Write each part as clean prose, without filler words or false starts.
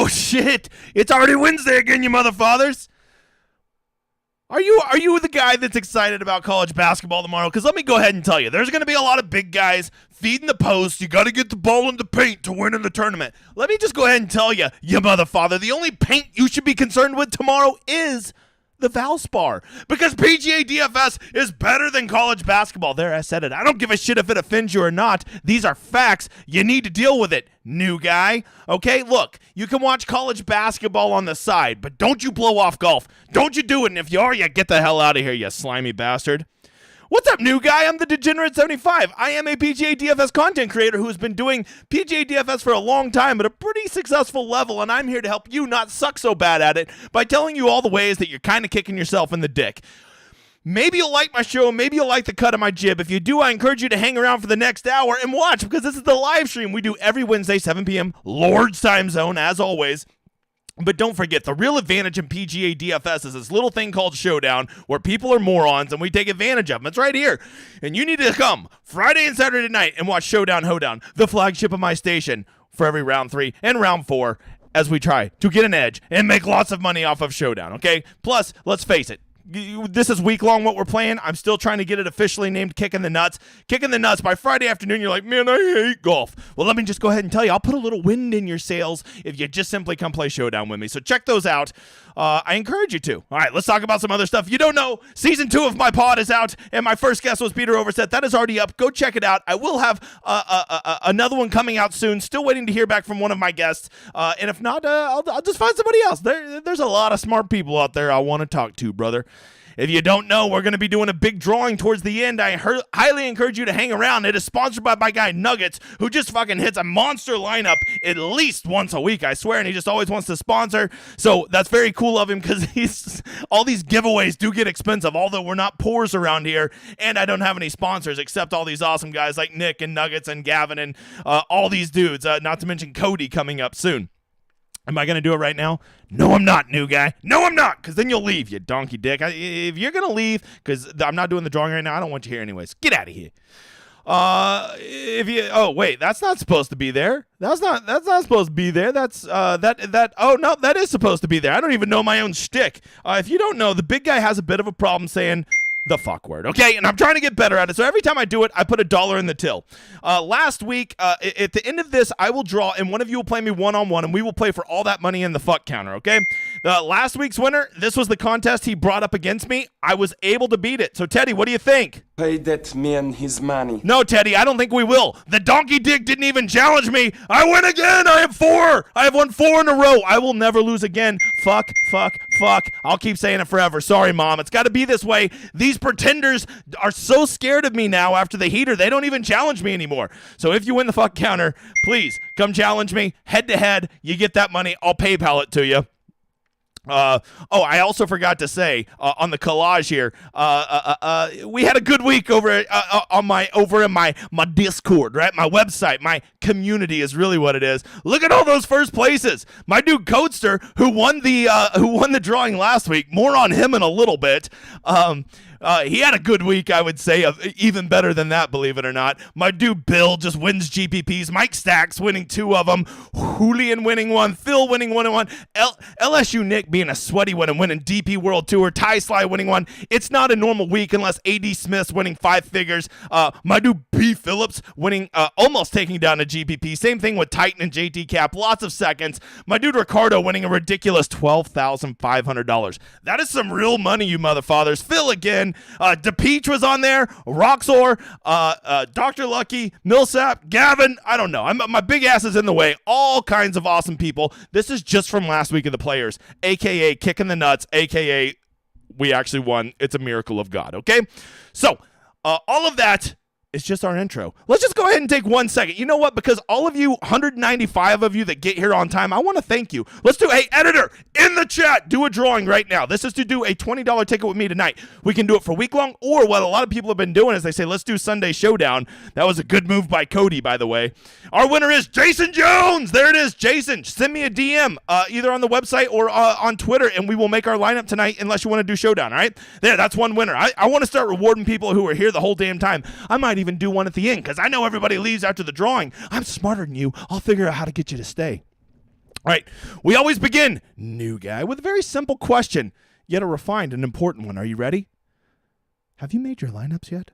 Oh, shit. It's already Wednesday again, you motherfathers. Are you the guy that's excited about college basketball tomorrow? Because let me go ahead and tell you, there's going to be a lot of big guys feeding the post. You got to get the ball in the paint to win in the tournament. Let me just go ahead and tell you, you motherfather, the only paint you should be concerned with tomorrow is the Valspar, because PGA DFS is better than college basketball. There, I said it. I don't give a shit if it offends you or not. These are facts. You need to deal with it, new guy. Okay, look, you can watch college basketball on the side, but don't you blow off golf. Don't you do it, and if you are, you get the hell out of here, you slimy bastard. What's up, new guy? I'm the Degenerate75. I am a PGA DFS content creator who's been doing PGA DFS for a long time at a pretty successful level, and I'm here to help you not suck so bad at it by telling you all the ways that you're kind of kicking yourself in the dick. Maybe you'll like my show. Maybe you'll like the cut of my jib. If you do, I encourage you to hang around for the next hour and watch, because this is the live stream we do every Wednesday, 7 p.m. Lord's time zone, as always. But don't forget, the real advantage in PGA DFS is this little thing called Showdown, where people are morons and we take advantage of them. It's right here. And you need to come Friday and Saturday night and watch Showdown Hoedown, the flagship of my station, for every round 3 and round 4, as we try to get an edge and make lots of money off of Showdown, okay? Plus, let's face it, this is week-long what we're playing. I'm still trying to get it officially named Kicking the Nuts. Kicking the Nuts. By Friday afternoon, you're like, man, I hate golf. Well, let me just go ahead and tell you, I'll put a little wind in your sails if you just simply come play Showdown with me. So check those out. I encourage you to. All right, let's talk about some other stuff. You don't know, season 2 of my pod is out, and my first guest was Peter Overset. That is already up. Go check it out. I will have another one coming out soon. Still waiting to hear back from one of my guests. And if not, I'll just find somebody else. There's a lot of smart people out there I want to talk to, brother. If you don't know, we're going to be doing a big drawing towards the end. I highly encourage you to hang around. It is sponsored by my guy Nuggets, who just fucking hits a monster lineup at least once a week, I swear, and he just always wants to sponsor. So that's very cool of him, because all these giveaways do get expensive, although we're not poors around here, and I don't have any sponsors except all these awesome guys like Nick and Nuggets and Gavin and all these dudes, not to mention Cody coming up soon. Am I going to do it right now? No, I'm not, new guy. No, I'm not, because then you'll leave, you donkey dick. If you're going to leave, because I'm not doing the drawing right now, I don't want you here anyways. Get out of here. Oh, wait, that's not supposed to be there. That's not supposed to be there. Oh, no, that is supposed to be there. I don't even know my own shtick. If you don't know, the big guy has a bit of a problem saying the fuck word, okay? And I'm trying to get better at it. So every time I do it, I put $1 in the till. Last week, at the end of this, I will draw, and one of you will play me one-on-one, and we will play for all that money in the fuck counter, okay? Last week's winner, this was the contest he brought up against me. I was able to beat it. So, Teddy, what do you think? Pay that man his money. No, Teddy, I don't think we will. The donkey dick didn't even challenge me. I win again. I have 4. I have won 4 in a row. I will never lose again. Fuck. I'll keep saying it forever. Sorry, Mom. It's got to be this way. These pretenders are so scared of me now after the heater, they don't even challenge me anymore. So if you win the fuck counter, please come challenge me head to head. You get that money. I'll PayPal it to you. I also forgot to say on the collage here, we had a good week over in my Discord, right? My website, my community is really what it is. Look at all those first places. My dude Codester, who won the drawing last week. More on him in a little bit. He had a good week, I would say, even better than that, believe it or not. My dude Bill just wins GPPs. Mike Stacks winning 2 of them. Julian winning 1. Phil winning 1. LSU Nick being a sweaty one and winning DP World Tour. Ty Sly winning 1. It's not a normal week unless AD Smith's winning 5 figures. My dude B. Phillips winning, almost taking down a GPP. Same thing with Titan and JT Cap. Lots of seconds. My dude Ricardo winning a ridiculous $12,500. That is some real money, you motherfathers. Phil again. DePeach was on there, Roxor, Dr. Lucky, Millsap, Gavin, I don't know. My big ass is in the way. All kinds of awesome people. This is just from last week of the players, a.k.a. Kicking the Nuts, a.k.a. we actually won. It's a miracle of God, okay? So, all of that is just our intro. Let's just go ahead and take 1 second. You know what? Because all of you, 195 of you that get here on time, I want to thank you. Let's do, hey, editor, in the chat, do a drawing right now. This is to do a $20 ticket with me tonight. We can do it for week long, or what a lot of people have been doing is they say, let's do Sunday Showdown. That was a good move by Cody, by the way. Our winner is Jason Jones. There it is, Jason. Send me a DM, either on the website or on Twitter, and we will make our lineup tonight unless you want to do Showdown, all right? There, that's one winner. I want to start rewarding people who are here the whole damn time. I might even do one at the end because I know everybody leaves after the drawing. I'm smarter than you. I'll figure out how to get you to stay. All right, we always begin, new guy, with a very simple question, yet a refined and important one. Are you ready? Have you made your lineups yet?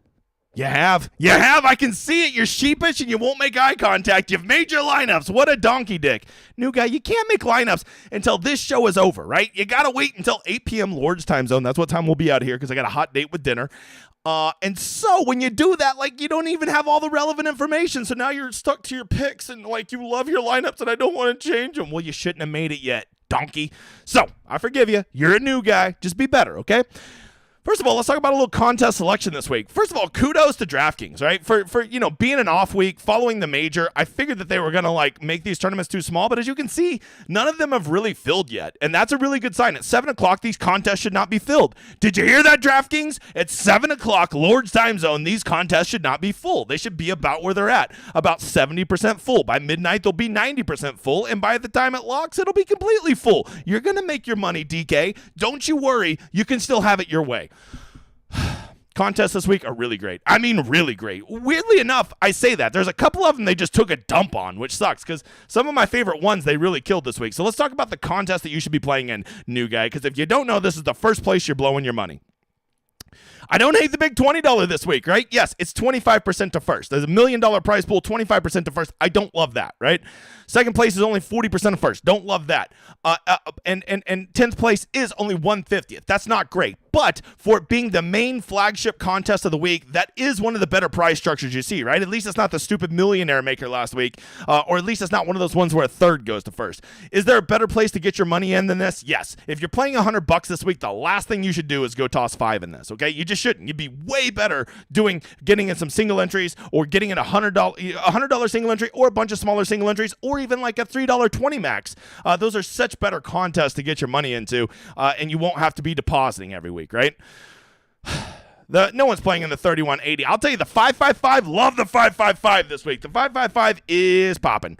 You have. You have. I can see it. You're sheepish and you won't make eye contact. You've made your lineups. What a donkey dick. New guy, you can't make lineups until this show is over, right? You got to wait until 8 p.m. Lord's time zone. That's what time we'll be out here because I got a hot date with dinner. And so when you do that, like, you don't even have all the relevant information. So now you're stuck to your picks and, like, you love your lineups and I don't want to change them. Well, you shouldn't have made it yet, donkey. So I forgive you. You're a new guy. Just be better, okay? First of all, let's talk about a little contest selection this week. First of all, kudos to DraftKings, right? For being an off week, following the major, I figured that they were going to, like, make these tournaments too small, but as you can see, none of them have really filled yet, and that's a really good sign. At 7 o'clock, these contests should not be filled. Did you hear that, DraftKings? At 7 o'clock, Lord's time zone, these contests should not be full. They should be about where they're at, about 70% full. By midnight, they'll be 90% full, and by the time it locks, it'll be completely full. You're going to make your money, DK. Don't you worry. You can still have it your way. Contests this week are really great. I mean, really great. Weirdly enough, I say that. There's a couple of them they just took a dump on, which sucks because some of my favorite ones they really killed this week. So let's talk about the contest that you should be playing in, new guy, because if you don't know, this is the first place you're blowing your money. I don't hate the big $20 this week, right? Yes, it's 25% to first. There's $1 million prize pool, 25% to first. I don't love that, right? Second place is only 40% of first. Don't love that. And 10th place is only 1/50th. That's not great. But for it being the main flagship contest of the week, that is one of the better prize structures you see, right? At least it's not the stupid millionaire maker last week, or at least it's not one of those ones where a third goes to first. Is there a better place to get your money in than this? Yes. If you're playing $100 this week, the last thing you should do is go toss 5 in this, okay? You just shouldn't. You'd be way better getting in some single entries or getting in a $100 single entry or a bunch of smaller single entries or even like a $3.20 max. Those are such better contests to get your money into, and you won't have to be depositing every week, right? No one's playing in the 3180. I'll tell you, the 555, love the 555 this week. The 555 is popping.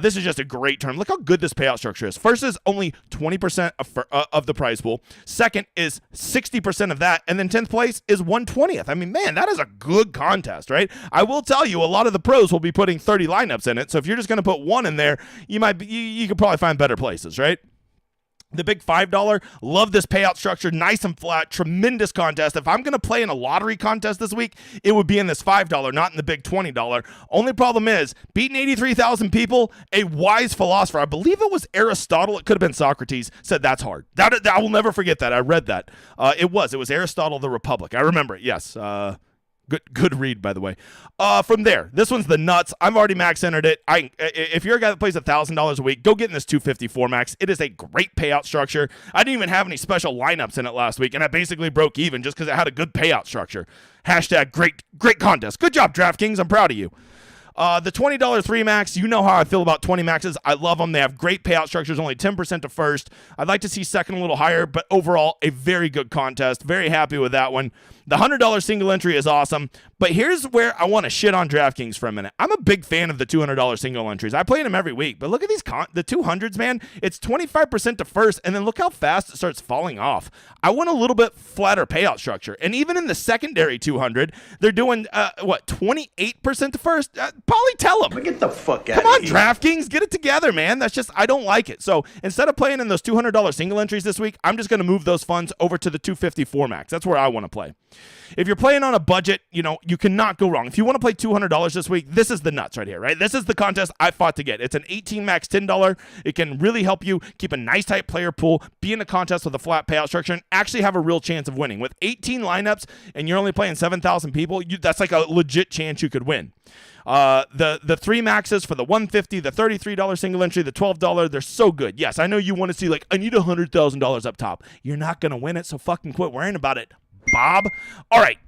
This is just a great term. Look how good this payout structure is. First is only 20% of the prize pool. Second is 60% of that. And then 10th place is 1/20th. I mean, man, that is a good contest, right? I will tell you, a lot of the pros will be putting 30 lineups in it. So if you're just going to put one in there, you could probably find better places, right? The big $5, love this payout structure, nice and flat, tremendous contest. If I'm going to play in a lottery contest this week, it would be in this $5, not in the big $20. Only problem is, beating 83,000 people, a wise philosopher, I believe it was Aristotle, it could have been Socrates, said that's hard. I will never forget that. I read that. It was Aristotle, the Republic. I remember it, yes. Good read, by the way. From there, this one's the nuts. I've already max entered it. If you're a guy that plays $1,000 a week, go get in this 254 max. It is a great payout structure. I didn't even have any special lineups in it last week, and I basically broke even just because it had a good payout structure. Hashtag great contest. Good job, DraftKings. I'm proud of you. The $20 3 max, you know how I feel about 20 maxes. I love them. They have great payout structures, only 10% to first. I'd like to see second a little higher, but overall, a very good contest. Very happy with that one. The $100 single entry is awesome, but here's where I want to shit on DraftKings for a minute. I'm a big fan of the $200 single entries. I play them every week, but look at these the 200s, man. It's 25% to first, and then look how fast it starts falling off. I want a little bit flatter payout structure, and even in the secondary 200, they're doing, 28% to first? Polly, tell them. Get the fuck out Come on, DraftKings, get it together, man. That's just, I don't like it. So instead of playing in those $200 single entries this week, I'm just going to move those funds over to the 254 max. That's where I want to play. If you're playing on a budget, you cannot go wrong. If you want to play $200 this week, this is the nuts right here, right? This is the contest I fought to get. It's an 18 max $10. It can really help you keep a nice tight player pool, be in a contest with a flat payout structure, and actually have a real chance of winning. With 18 lineups and you're only playing 7,000 people, that's like a legit chance you could win. The 3 maxes for the $150, the $33 single entry, the $12, they're so good. Yes, I know you want to see, like, I need $100,000 up top. You're not going to win it, so fucking quit worrying about it, Bob. All right.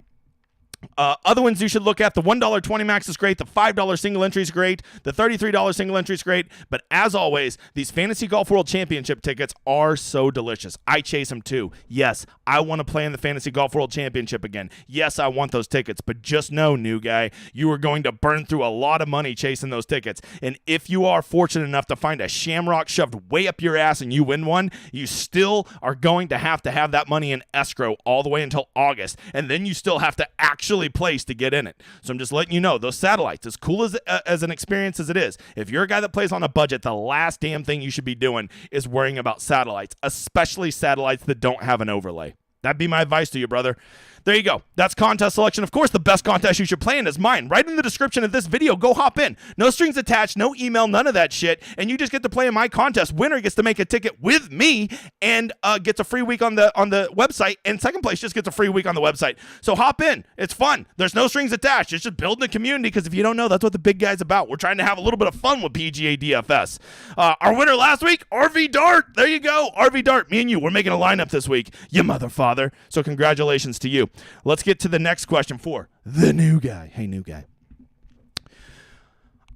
Other ones you should look at, the $1.20 max is great, the $5 single entry is great, the $33 single entry is great, but as always, these Fantasy Golf World Championship tickets are so delicious. I chase them too. Yes, I want to play in the Fantasy Golf World Championship again. Yes, I want those tickets, but just know, new guy, you are going to burn through a lot of money chasing those tickets, and if you are fortunate enough to find a shamrock shoved way up your ass and you win one, you still are going to have that money in escrow all the way until August, and then you still have to actually place to get in it. So I'm just letting you know, those satellites, as cool as an experience as it is, if you're a guy that plays on a budget, the last damn thing you should be doing is worrying about satellites, especially satellites that don't have an overlay. That'd be my advice to you, brother. There you go. That's contest selection. Of course, the best contest you should play in is mine. Right in the description of this video, go hop in. No strings attached, no email, none of that shit. And you just get to play in my contest. Winner gets to make a ticket with me and gets a free week on the website. And second place just gets a free week on the website. So hop in. It's fun. There's no strings attached. It's just building a community because if you don't know, that's what the big guy's about. We're trying to have a little bit of fun with PGA DFS. Our winner last week, RV Dart. There you go. RV Dart. Me and you, we're making a lineup this week. You mother father. So congratulations to you. Let's get to the next question for the new guy. Hey, new guy.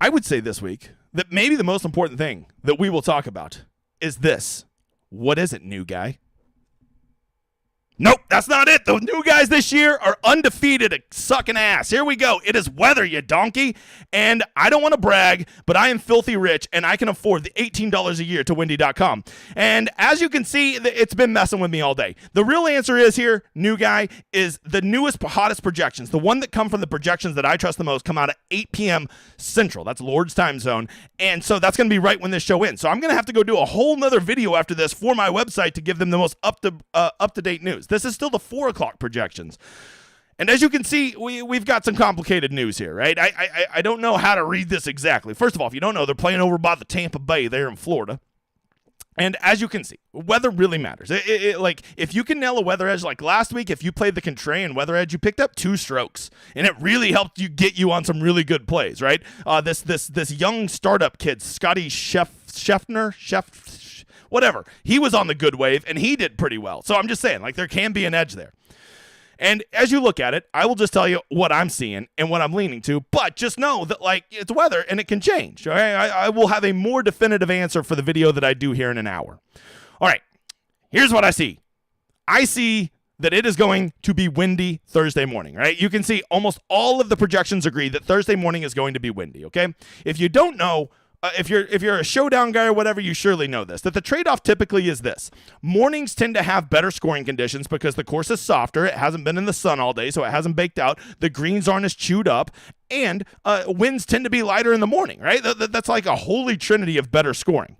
I would say this week that maybe the most important thing that we will talk about is this. What is it, new guy? Nope, that's not it. The new guys this year are undefeated at sucking ass. Here we go. It is weather, you donkey. And I don't want to brag, but I am filthy rich, and I can afford the $18 a year to Windy.com. And as you can see, it's been messing with me all day. The real answer is here, new guy, is the newest, hottest projections. The one that come from the projections that I trust the most come out at 8 p.m. Central. That's Lord's time zone. And so that's going to be right when this show ends. So I'm going to have to go do a whole nother video after this for my website to give them the most up-to-date news. This is still the 4 o'clock projections. And as you can see, we've got some complicated news here, right? I don't know how to read this exactly. First of all, if you don't know, they're playing over by the Tampa Bay there in Florida. And as you can see, weather really matters. Like, if you can nail a weather edge, like last week, if you played the Contrarian weather edge, you picked up 2 strokes, and it really helped you get you on some really good plays, right? This young startup kid, Scotty Scheffner, whatever, he was on the good wave, and he did pretty well. So I'm just saying, like, there can be an edge there. And as you look at it, I will just tell you what I'm seeing and what I'm leaning to, but just know that, like, it's weather and it can change. All right? I will have a more definitive answer for the video that I do here in an hour. All right, here's what I see. I see that it is going to be windy Thursday morning, right? You can see almost all of the projections agree that Thursday morning is going to be windy, okay? If you don't know, if you're a showdown guy or whatever, you surely know this, that the trade-off typically is this. Mornings tend to have better scoring conditions because the course is softer. It hasn't been in the sun all day, so it hasn't baked out. The greens aren't as chewed up, and winds tend to be lighter in the morning, right? That's like a holy trinity of better scoring.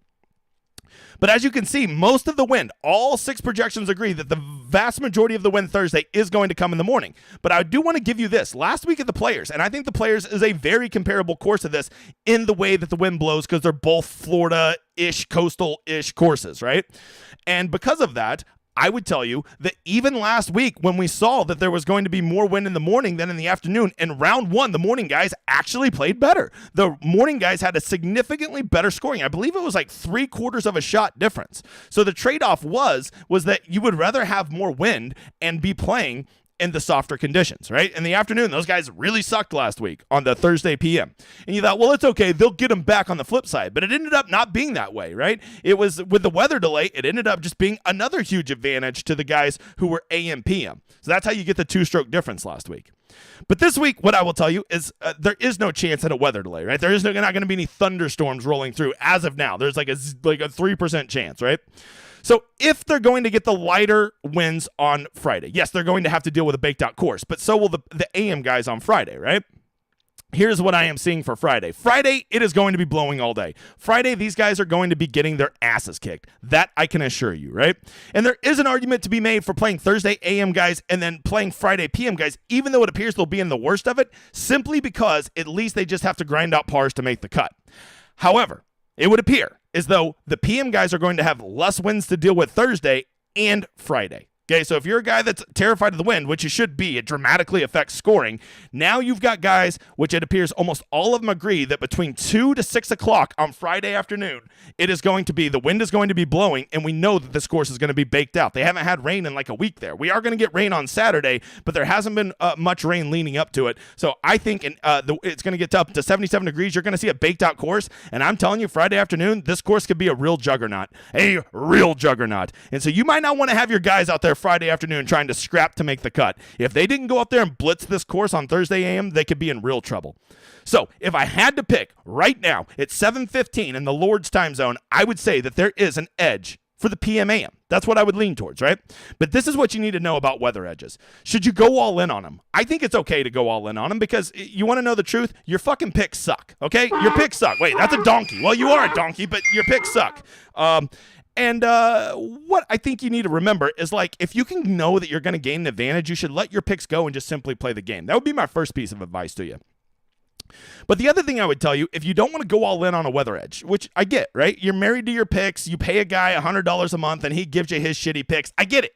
But as you can see, most of the wind, all 6 projections agree that the vast majority of the wind Thursday is going to come in the morning. But I do want to give you this. Last week at the Players, and I think the Players is a very comparable course to this in the way that the wind blows because they're both Florida-ish, coastal-ish courses, right? And because of that, I would tell you that even last week when we saw that there was going to be more wind in the morning than in the afternoon, in round 1, the morning guys actually played better. The morning guys had a significantly better scoring. I believe it was like 3/4 of a shot difference. So the trade-off was that you would rather have more wind and be playing in the softer conditions, right? In the afternoon, those guys really sucked last week on the Thursday PM. And you thought, well, it's okay. They'll get them back on the flip side. But it ended up not being that way, right? It was with the weather delay, it ended up just being another huge advantage to the guys who were AM PM. So that's how you get the 2-stroke difference last week. But this week, what I will tell you is there is no chance at a weather delay, right? There is not going to be any thunderstorms rolling through as of now. There's like a 3% chance, right? So if they're going to get the lighter winds on Friday, yes, they're going to have to deal with a baked out course, but so will the AM guys on Friday, right? Here's what I am seeing for Friday. Friday, it is going to be blowing all day. Friday, these guys are going to be getting their asses kicked. That I can assure you, right? And there is an argument to be made for playing Thursday AM guys and then playing Friday PM guys, even though it appears they'll be in the worst of it, simply because at least they just have to grind out pars to make the cut. However, it would appear as though the PM guys are going to have less winds to deal with Thursday and Friday. Okay, so if you're a guy that's terrified of the wind, which you should be, it dramatically affects scoring. Now you've got guys, which it appears almost all of them agree that between 2 to 6 o'clock on Friday afternoon, it is going to be, the wind is going to be blowing, and we know that this course is going to be baked out. They haven't had rain in like a week there. We are going to get rain on Saturday, but there hasn't been much rain leading up to it. So I think it's going to get up to 77 degrees. You're going to see a baked out course, and I'm telling you, Friday afternoon, this course could be a real juggernaut. A real juggernaut. And so you might not want to have your guys out there Friday afternoon trying to scrap to make the cut. If they didn't go out there and blitz this course on Thursday AM, they could be in real trouble. So if I had to pick right now, it's 7:15 in the Lord's time zone, I would say that there is an edge for the PMAM. That's what I would lean towards, right? But this is what you need to know about weather edges. Should you go all in on them? I think it's okay to go all in on them because you want to know the truth? Your fucking picks suck, okay? Your picks suck. Wait, that's a donkey. Well, you are a donkey, but your picks suck. And what I think you need to remember is, like, if you can know that you're going to gain an advantage, you should let your picks go and just simply play the game. That would be my first piece of advice to you. But the other thing I would tell you, if you don't want to go all in on a weather edge, which I get, right? You're married to your picks. You pay a guy $100 a month, and he gives you his shitty picks. I get it.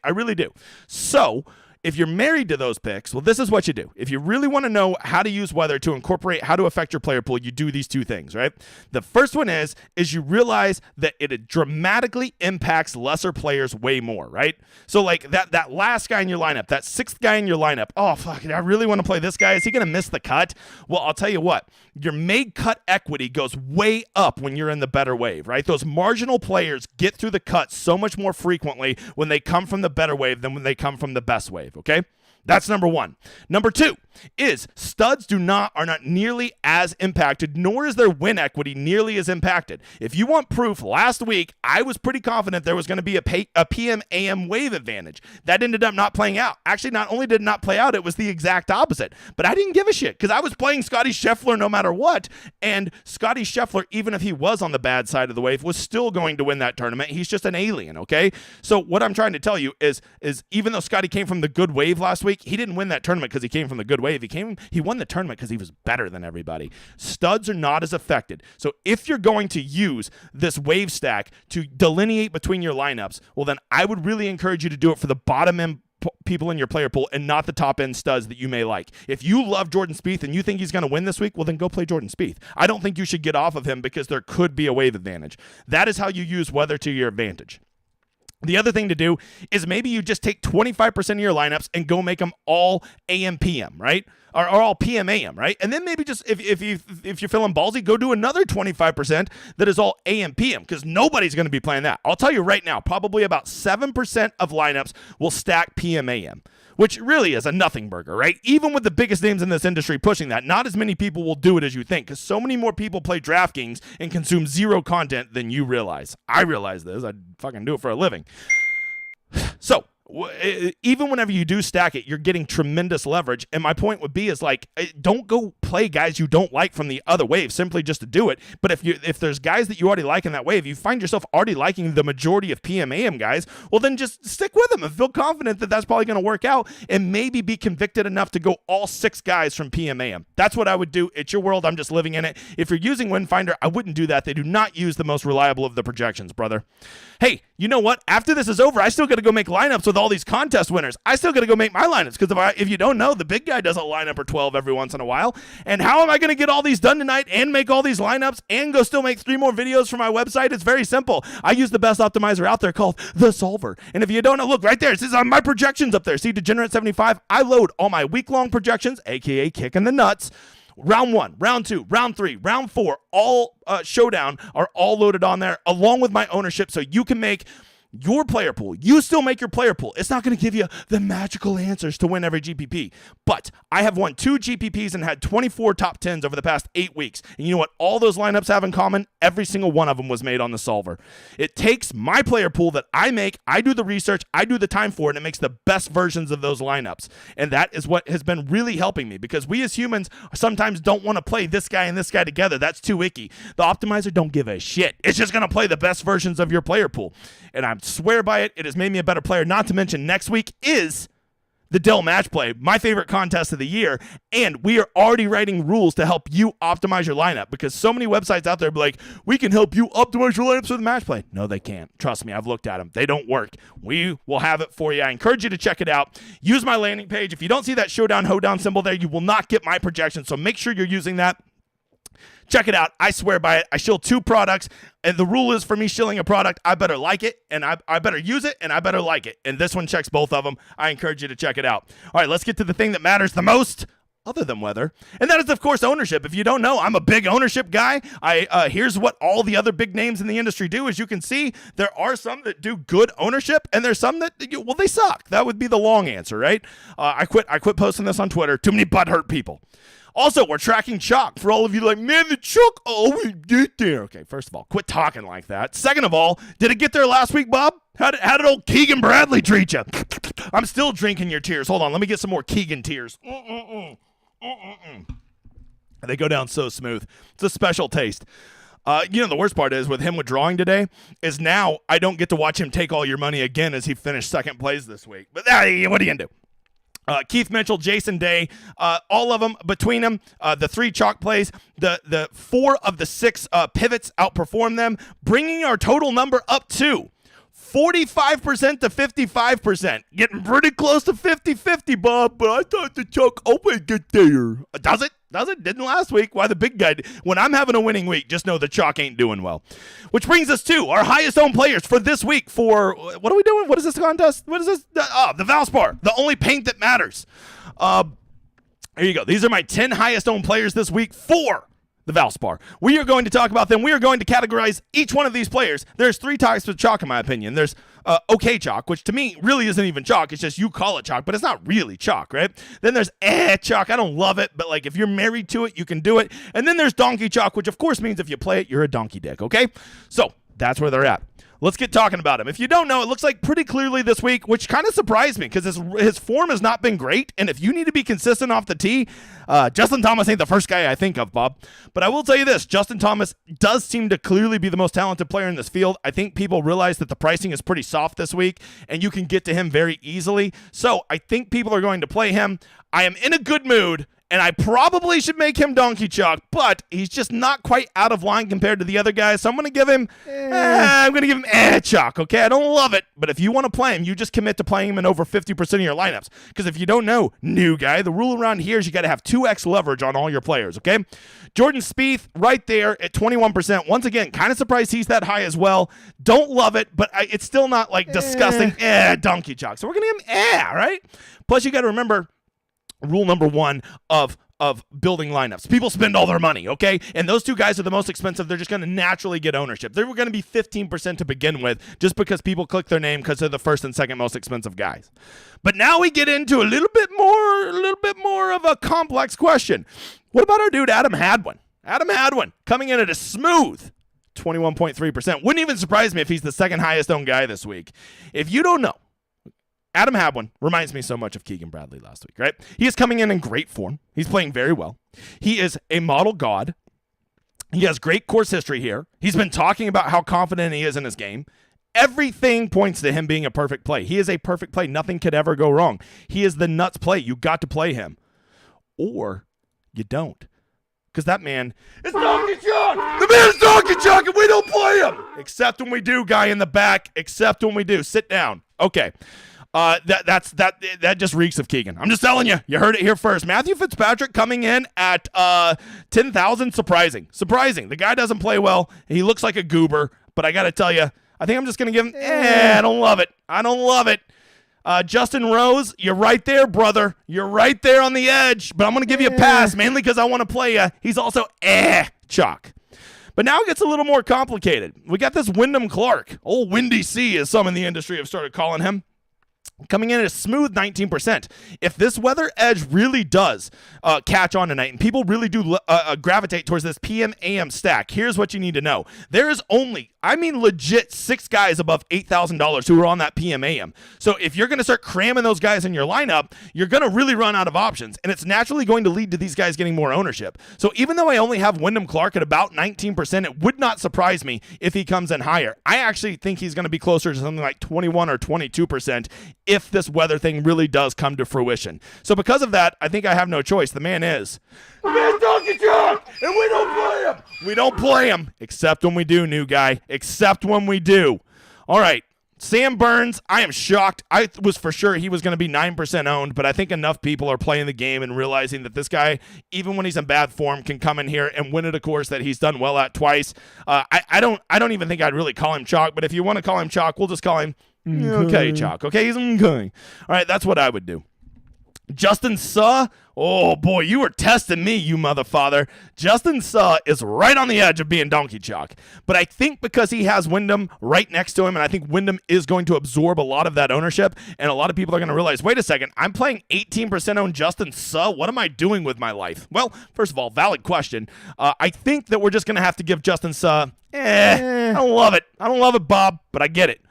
I really do. So if you're married to those picks, well, this is what you do. If you really want to know how to use weather to incorporate how to affect your player pool, you do these two things, right? The first one is you realize that it dramatically impacts lesser players way more, right? So like that last guy in your lineup, that sixth guy in your lineup, oh, fuck, I really want to play this guy. Is he going to miss the cut? Well, I'll tell you what, your made cut equity goes way up when you're in the better wave, right? Those marginal players get through the cut so much more frequently when they come from the better wave than when they come from the best wave. Okay, that's number one. Number two is studs are not nearly impacted, impacted, nor is their win equity nearly as impacted. If you want proof, last week I was pretty confident there was going to be a PM AM wave advantage. That ended up not playing out. Actually, not only did it not play out, it was the exact opposite. But I didn't give a shit because I was playing Scotty Scheffler no matter what. And Scotty Scheffler, even if he was on the bad side of the wave, was still going to win that tournament. He's just an alien, okay? So what I'm trying to tell you is even though Scotty came from the good wave last week, he didn't win that tournament because he came from the good wave. He won the tournament because he was better than everybody. Studs are not as affected. So if you're going to use this wave stack to delineate between your lineups, well, then I would really encourage you to do it for the bottom end people in your player pool and not the top end studs that you may like. If you love Jordan Spieth and you think he's going to win this week, well, then go play Jordan Spieth. I don't think you should get off of him because there could be a wave advantage. That is how you use weather to your advantage. The other thing to do is maybe you just take 25% of your lineups and go make them all AM PM, right? Or all PM AM, right? And then maybe just if you're feeling ballsy, go do another 25% that is all AM PM because nobody's going to be playing that. I'll tell you right now, probably about 7% of lineups will stack PM AM, which really is a nothing burger, right? Even with the biggest names in this industry pushing that, not as many people will do it as you think because so many more people play DraftKings and consume zero content than you realize. I realize this. I fucking do it for a living. So even whenever you do stack it, you're getting tremendous leverage. And my point would be is like, don't go play guys you don't like from the other wave simply just to do it. But if there's guys that you already like in that wave, you find yourself already liking the majority of PMAM guys, well, then just stick with them and feel confident that that's probably going to work out and maybe be convicted enough to go all 6 guys from PMAM. That's what I would do. It's your world. I'm just living in it. If you're using Windfinder, I wouldn't do that. They do not use the most reliable of the projections, brother. Hey, you know what? After this is over, I still got to go make lineups with all these contest winners. I still got to go make my lineups because if you don't know, the big guy does a lineup or 12 every once in a while. And how am I going to get all these done tonight and make all these lineups and go still make 3 more videos for my website? It's very simple. I use the best optimizer out there called The Solver. And if you don't know, look right there. It says on my projections up there. See Degenerate 75. I load all my week-long projections, aka kicking the nuts. Round 1, round 2, round 3, round 4, all showdown are all loaded on there along with my ownership so you can make your player pool. You still make your player pool. It's not going to give you the magical answers to win every GPP, but I have won 2 GPPs and had 24 top 10s over the past 8 weeks. And you know what all those lineups have in common? Every single one of them was made on the Solver. It takes my player pool that I make, I do the research, I do the time for it, and it makes the best versions of those lineups. And that is what has been really helping me because we as humans sometimes don't want to play this guy and this guy together. That's too icky. The optimizer don't give a shit. It's just going to play the best versions of your player pool. And I swear by it, it has made me a better player. Not to mention next week is the Dell Match Play, my favorite contest of the year, and we are already writing rules to help you optimize your lineup because so many websites out there be like, we can help you optimize your lineups with Match Play. No, they can't. Trust me, I've looked at them. They don't work. We will have it for you. I encourage you to check it out. Use my landing page. If you don't see that showdown, hoedown symbol there, you will not get my projection, so make sure you're using that. Check it out. I swear by it. I shill 2 products, and the rule is for me shilling a product, I better like it, and I better use it, and I better like it. And this one checks both of them. I encourage you to check it out. All right, let's get to the thing that matters the most, other than weather, and that is, of course, ownership. If you don't know, I'm a big ownership guy. Here's what all the other big names in the industry do. As you can see, there are some that do good ownership, and there's some that, well, they suck. That would be the long answer, right? I quit posting this on Twitter. Too many butthurt people. Also, we're tracking chalk. For all of you like, man, the chalk always get there. Okay, first of all, quit talking like that. Second of all, did it get there last week, Bob? How did old Keegan Bradley treat you? I'm still drinking your tears. Hold on, let me get some more Keegan tears. They go down so smooth. It's a special taste. The worst part is with him withdrawing today is now I don't get to watch him take all your money again as he finished second place this week. But what are you going to do? Keith Mitchell, Jason Day, all of them, between them, the 3 chalk plays, the 4 of the 6 pivots outperform them, bringing our total number up to 45% to 55%. Getting pretty close to 50-50, Bob, but I thought the chalk always get there. Does it? Didn't last week. Why the big guy? When I'm having a winning week, just know the chalk ain't doing well. Which brings us to our highest owned players for this week for, what are we doing? What is this contest? What is this? The Valspar, the only paint that matters. Here you go. These are my 10 highest owned players this week for the Valspar. We are going to talk about them. We are going to categorize each one of these players. There's 3 types of chalk, in my opinion. There's okay chalk, which to me really isn't even chalk. It's just you call it chalk, but it's not really chalk, right? Then there's chalk. I don't love it, but like if you're married to it, you can do it. And then there's donkey chalk, which of course means if you play it, you're a donkey dick, okay? So that's where they're at. Let's get talking about him. If you don't know, it looks like pretty clearly this week, which kind of surprised me because his form has not been great. And if you need to be consistent off the tee, Justin Thomas ain't the first guy I think of, Bob. But I will tell you this, Justin Thomas does seem to clearly be the most talented player in this field. I think people realize that the pricing is pretty soft this week, and you can get to him very easily. So I think people are going to play him. I am in a good mood. And I probably should make him donkey chalk, but he's just not quite out of line compared to the other guys. So I'm going to give him, chalk, okay? I don't love it, but if you want to play him, you just commit to playing him in over 50% of your lineups. Because if you don't know, new guy, the rule around here is you got to have 2x leverage on all your players, okay? Jordan Spieth right there at 21%. Once again, kind of surprised he's that high as well. Don't love it, but it's still not like disgusting, donkey chalk. So we're going to give him, right? Plus, you got to remember, rule number 1 of building lineups. People spend all their money, okay? And those 2 guys are the most expensive. They're just going to naturally get ownership. They were going to be 15% to begin with just because people click their name because they're the first and second most expensive guys. But now we get into a little bit more of a complex question. What about our dude Adam Hadwin? Adam Hadwin coming in at a smooth 21.3%. Wouldn't even surprise me if he's the second highest owned guy this week. If you don't know, Adam Hadwin reminds me so much of Keegan Bradley last week, right? He is coming in great form. He's playing very well. He is a model god. He has great course history here. He's been talking about how confident he is in his game. Everything points to him being a perfect play. He is a perfect play. Nothing could ever go wrong. He is the nuts play. You got to play him. Or you don't. Because that man is donkey chalk. The man is donkey chalk and we don't play him. Except when we do, guy in the back. Except when we do. Sit down. Okay. That just reeks of Keegan. I'm just telling you. You heard it here first. Matthew Fitzpatrick coming in at 10,000. Surprising. The guy doesn't play well. He looks like a goober. But I got to tell you, I think I'm just going to give him, I don't love it. Justin Rose, you're right there, brother. You're right there on the edge. But I'm going to give you a pass, mainly because I want to play you. He's also chalk. But now it gets a little more complicated. We got this Wyndham Clark. Old Windy C, as some in the industry have started calling him. Coming in at a smooth 19%. If this weather edge really does catch on tonight and people really do gravitate towards this PM/AM stack, here's what you need to know. There is only, legit 6 guys above $8,000 who are on that PM/AM. So if you're going to start cramming those guys in your lineup, you're going to really run out of options. And it's naturally going to lead to these guys getting more ownership. So even though I only have Wyndham Clark at about 19%, it would not surprise me if he comes in higher. I actually think he's going to be closer to something like 21 or 22% if this weather thing really does come to fruition. So because of that, I think I have no choice. The man is donkey chalk, and we don't play him. We don't play him, except when we do, new guy. Except when we do. All right, Sam Burns, I am shocked. I was for sure he was going to be 9% owned, but I think enough people are playing the game and realizing that this guy, even when he's in bad form, can come in here and win at a course that he's done well at twice. I don't even think I'd really call him chalk, but if you want to call him chalk, we'll just call him okay, chalk. Okay, he's okay. All right, that's what I would do. Justin Suh, oh boy, you were testing me, you motherfather. Justin Suh is right on the edge of being donkey chalk. But I think because he has Wyndham right next to him, and I think Wyndham is going to absorb a lot of that ownership, and a lot of people are going to realize, wait a second, I'm playing 18% on Justin Suh. What am I doing with my life? Well, first of all, valid question. I think that we're just going to have to give Justin Suh, I don't love it. I don't love it, Bob, but I get it.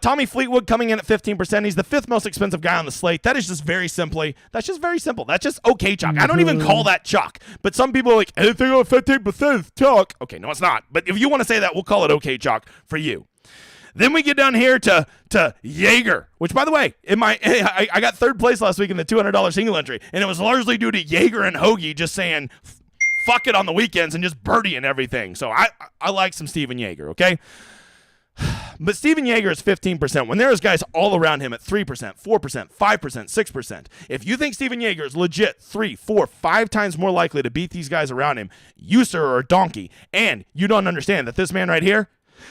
Tommy Fleetwood coming in at 15%. He's the fifth most expensive guy on the slate. That is just very simply, that's just very simple. That's just okay chalk. I don't even call that chalk. But some people are like, anything over 15% is chalk. Okay, no, it's not. But if you want to say that, we'll call it okay chalk for you. Then we get down here to Jaeger, which, by the way, I got third place last week in the $200 single entry, and it was largely due to Jaeger and Hoagie just saying, fuck it on the weekends and just birdieing everything. So I like some Steven Jaeger, okay? But Steven Jaeger is 15% when there is guys all around him at 3%, 4%, 5%, 6%. If you think Steven Jaeger is legit 3, 4, 5 times more likely to beat these guys around him, you, sir, are a donkey. And you don't understand that this man right here,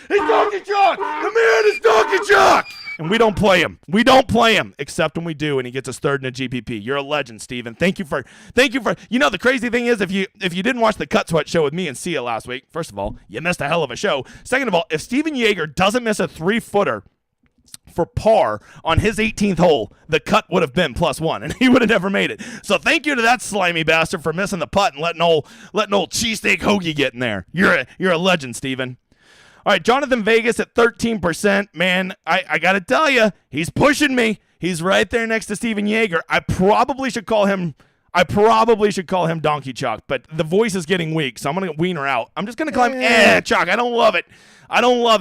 he's donkey chalk! The man is donkey chalk! And we don't play him. We don't play him, except when we do, and he gets us third in a GPP. You're a legend, Steven. Thank you for. You know, the crazy thing is, if you didn't watch the Cut Sweat show with me and Sia last week, first of all, you missed a hell of a show. Second of all, if Steven Jaeger doesn't miss a 3-footer for par on his 18th hole, the cut would have been +1, and he would have never made it. So thank you to that slimy bastard for missing the putt and letting old cheesesteak Hoagie get in there. You're a legend, Steven. All right, Jonathan Vegas at 13%. Man, I got to tell you, he's pushing me. He's right there next to Steven Jaeger. I probably should call him Donkey Chalk, but the voice is getting weak, so I'm going to wean her out. I'm just going to call him Chalk. I don't love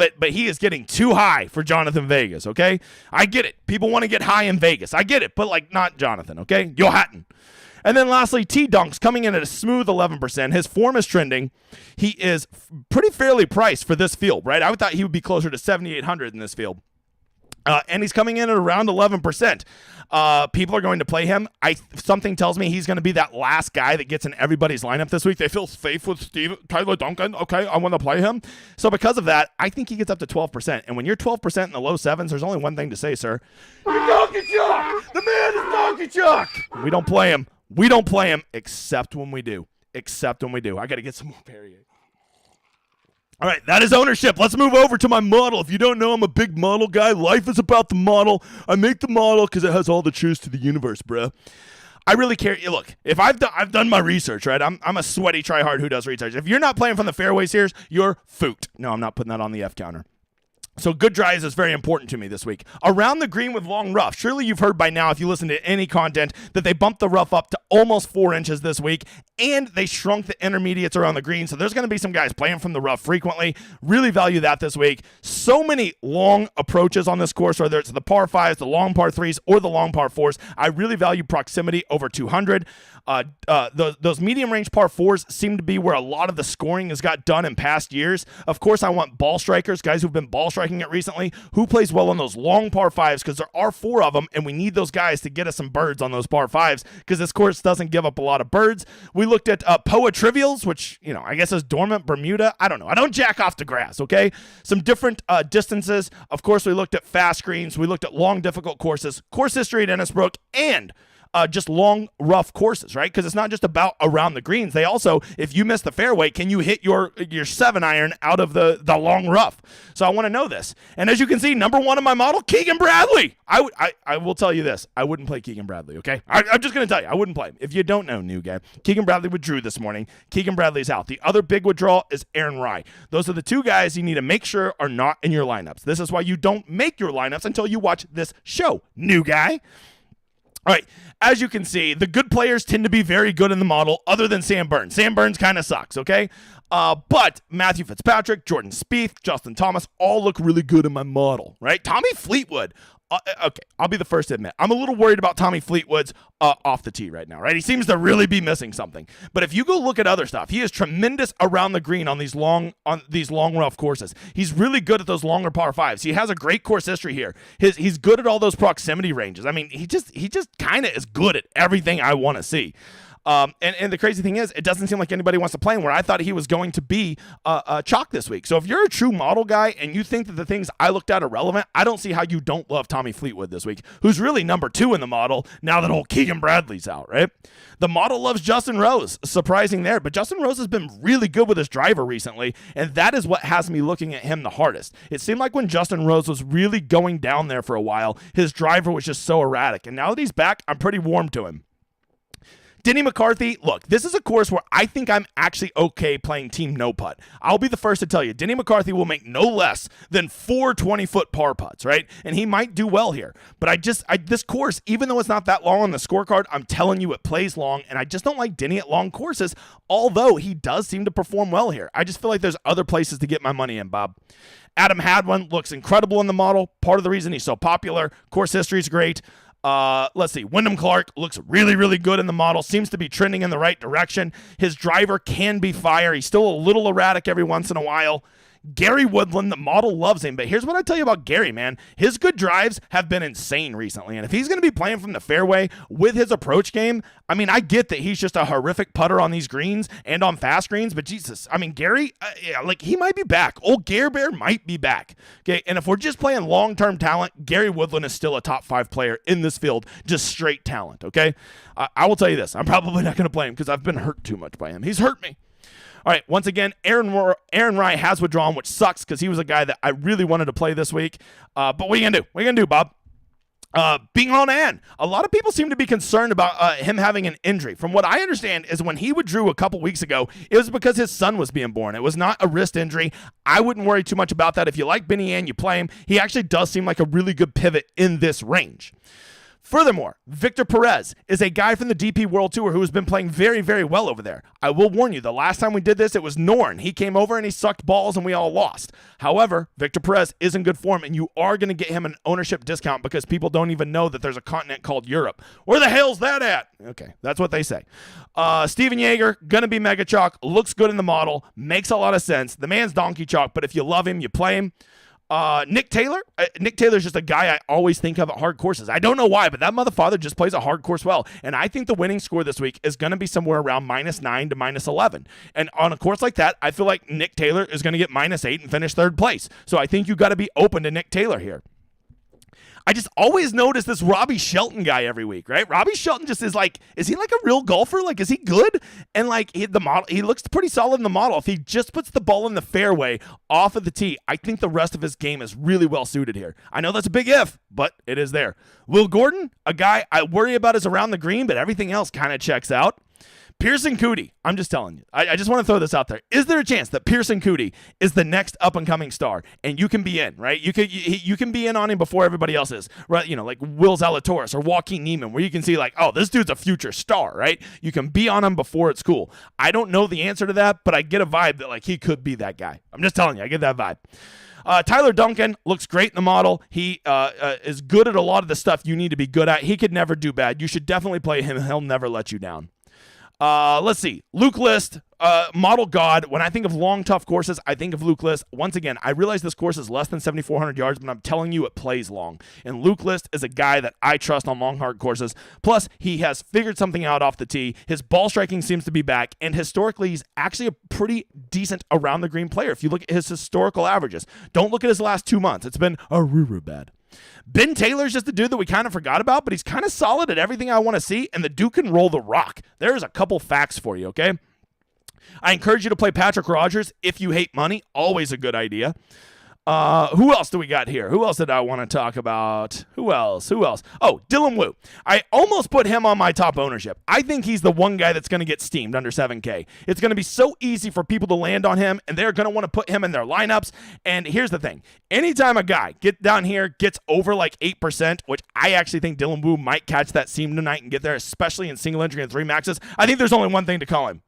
it, but he is getting too high for Jonathan Vegas, okay? I get it. People want to get high in Vegas. I get it, but not Jonathan, okay? Johatten. And then lastly, T-Dunks coming in at a smooth 11%. His form is trending. He is pretty fairly priced for this field, right? I thought he would be closer to 7,800 in this field. And he's coming in at around 11%. People are going to play him. Something tells me he's going to be that last guy that gets in everybody's lineup this week. They feel safe with Tyler Duncan. Okay, I want to play him. So because of that, I think he gets up to 12%. And when you're 12% in the low sevens, there's only one thing to say, sir. You're Donkey Chalk! The man is Donkey Chalk! We don't play him. We don't play him except when we do. I got to get some more Perrier. All right, that is ownership. Let's move over to my model. If you don't know, I'm a big model guy. Life is about the model. I make the model because it has all the truths to the universe, bro. I really care. Look, if I've done my research, right? I'm a sweaty tryhard who does research. If you're not playing from the fairways here, you're fooked. No, I'm not putting that on the F counter. So good drives is very important to me this week. Around the green with long rough. Surely you've heard by now, if you listen to any content, that they bumped the rough up to almost 4 inches this week, and they shrunk the intermediates around the green. So there's going to be some guys playing from the rough frequently. Really value that this week. So many long approaches on this course, whether it's the par 5s, the long par 3s, or the long par 4s. I really value proximity over 200. Those medium range par 4s seem to be where a lot of the scoring has got done in past years. Of course, I want ball strikers, guys who've been ball striking it recently, who plays well on those long par 5s, because there are 4 of them, and we need those guys to get us some birds on those par 5s, because this course doesn't give up a lot of birds. We looked at POA Trivials, which, I guess is dormant Bermuda. I don't know. I don't jack off the grass, okay? Some different distances. Of course, we looked at fast greens. We looked at long, difficult courses, course history at Innisbrook, and just long, rough courses, right? Because it's not just about around the greens. They also, if you miss the fairway, can you hit your 7-iron out of the long rough? So I want to know this. And as you can see, number 1 in my model, Keegan Bradley. I will tell you this. I wouldn't play Keegan Bradley, okay? I'm just going to tell you, I wouldn't play him. If you don't know, new guy, Keegan Bradley withdrew this morning. Keegan Bradley's out. The other big withdrawal is Aaron Rye. Those are the 2 guys you need to make sure are not in your lineups. This is why you don't make your lineups until you watch this show, new guy. All right, as you can see, the good players tend to be very good in the model, other than Sam Burns. Sam Burns kind of sucks, okay? But Matthew Fitzpatrick, Jordan Spieth, Justin Thomas all look really good in my model, right? Tommy Fleetwood. Okay, I'll be the first to admit, I'm a little worried about Tommy Fleetwood's off the tee right now, right? He seems to really be missing something. But if you go look at other stuff, he is tremendous around the green on these long rough courses. He's really good at those longer par 5s. He has a great course history here. He's good at all those proximity ranges. I mean, he just kind of is good at everything I want to see. And the crazy thing is, it doesn't seem like anybody wants to play him, where I thought he was going to be chalk this week. So if you're a true model guy and you think that the things I looked at are relevant, I don't see how you don't love Tommy Fleetwood this week, who's really number 2 in the model now that old Keegan Bradley's out, right? The model loves Justin Rose, surprising there, but Justin Rose has been really good with his driver recently, and that is what has me looking at him the hardest. It seemed like when Justin Rose was really going down there for a while, his driver was just so erratic, and now that he's back, I'm pretty warm to him. Denny McCarthy, look, this is a course where I think I'm actually okay playing team no putt. I'll be the first to tell you, Denny McCarthy will make no less than 4 20-foot par putts, right? And he might do well here. But this course, even though it's not that long on the scorecard, I'm telling you it plays long, and I just don't like Denny at long courses, although he does seem to perform well here. I just feel like there's other places to get my money in, Bob. Adam Hadwin looks incredible in the model. Part of the reason he's so popular. Course history is great. Let's see. Wyndham Clark looks really, really good in the model. Seems to be trending in the right direction. His driver can be fire. He's still a little erratic every once in a while. Gary Woodland, the model loves him, but here's what I tell you about Gary, man. His good drives have been insane recently, and if he's going to be playing from the fairway with his approach game, I mean, I get that he's just a horrific putter on these greens and on fast greens, but Jesus, I mean, Gary, he might be back. Old Gare Bear might be back, okay? And if we're just playing long-term talent, Gary Woodland is still a top 5 player in this field, just straight talent, okay? I will tell you this. I'm probably not going to play him because I've been hurt too much by him. He's hurt me. All right, once again, Aaron Rai has withdrawn, which sucks because he was a guy that I really wanted to play this week. But what are you going to do? What are you going to do, Bob? Bing Hon An. A lot of people seem to be concerned about him having an injury. From what I understand is when he withdrew a couple weeks ago, it was because his son was being born. It was not a wrist injury. I wouldn't worry too much about that. If you like Benny An, you play him. He actually does seem like a really good pivot in this range. Furthermore, Victor Perez is a guy from the DP World Tour who has been playing very, very well over there. I will warn you, the last time we did this, it was Norn. He came over and he sucked balls and we all lost. However, Victor Perez is in good form and you are going to get him an ownership discount because people don't even know that there's a continent called Europe. Where the hell's that at? Okay, that's what they say. Steven Yeager, going to be mega chalk, looks good in the model, makes a lot of sense. The man's donkey chalk, but if you love him, you play him. Nick Taylor? Nick Taylor's just a guy I always think of at hard courses. I don't know why, but that motherfather just plays a hard course well. And I think the winning score this week is going to be somewhere around -9 to -11. And on a course like that, I feel like Nick Taylor is going to get -8 and finish 3rd place. So I think you got to be open to Nick Taylor here. I just always notice this Robbie Shelton guy every week, right? Robbie Shelton just is like, is he like a real golfer? Like, is he good? And like he looks pretty solid in the model. If he just puts the ball in the fairway off of the tee, I think the rest of his game is really well suited here. I know that's a big if, but it is there. Will Gordon, a guy I worry about is around the green, but everything else kind of checks out. Pearson Coody, I'm just telling you. I just want to throw this out there. Is there a chance that Pearson Coody is the next up-and-coming star? And you can be in, right? You can be in on him before everybody else is, right? You know, like Will Zalatoris or Joaquin Neiman, where you can see like, oh, this dude's a future star, right? You can be on him before it's cool. I don't know the answer to that, but I get a vibe that like he could be that guy. I'm just telling you, I get that vibe. Tyler Duncan looks great in the model. He is good at a lot of the stuff you need to be good at. He could never do bad. You should definitely play him. He'll never let you down. Let's see. Luke List, model god. When I think of long, tough courses, I think of Luke List. Once again, I realize this course is less than 7,400 yards, but I'm telling you it plays long. And Luke List is a guy that I trust on long, hard courses. Plus, he has figured something out off the tee. His ball striking seems to be back. And historically, he's actually a pretty decent around-the-green player. If you look at his historical averages, don't look at his last 2 months. It's been a real bad. Ben Taylor's just a dude that we kind of forgot about, but he's kind of solid at everything I want to see, and the dude can roll the rock. There's a couple facts for you, okay? I encourage you to play Patrick Rogers if you hate money. Always a good idea. Who else do we got here? Who else did I want to talk about? Who else? Oh, Dylan Wu. I almost put him on my top ownership. I think he's the one guy that's going to get steamed under 7K. It's going to be so easy for people to land on him, and they're going to want to put him in their lineups. And here's the thing. Anytime a guy gets over like 8%, which I actually think Dylan Wu might catch that seam tonight and get there, especially in single entry and 3 maxes, I think there's only one thing to call him.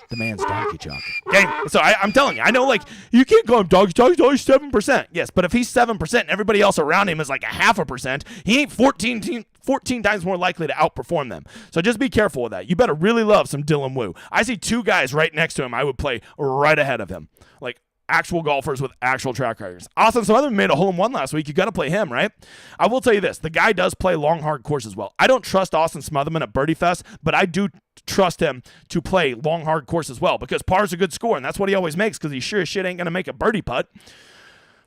The man's donkey chalk. Okay, so I'm telling you, I know like you can't call him donkey chalk. He's only 7%. Yes, but if he's 7% and everybody else around him is like 0.5%, he ain't 14 times more likely to outperform them. So just be careful with that. You better really love some Dylan Wu. I see 2 guys right next to him. I would play right ahead of him. Like actual golfers with actual track records. Austin Smotherman made a hole-in-one last week. You got to play him, right? I will tell you this. The guy does play long, hard courses well. I don't trust Austin Smotherman at Birdie Fest, but I do trust him to play long, hard courses well because par's a good score, and that's what he always makes because he sure as shit ain't going to make a birdie putt.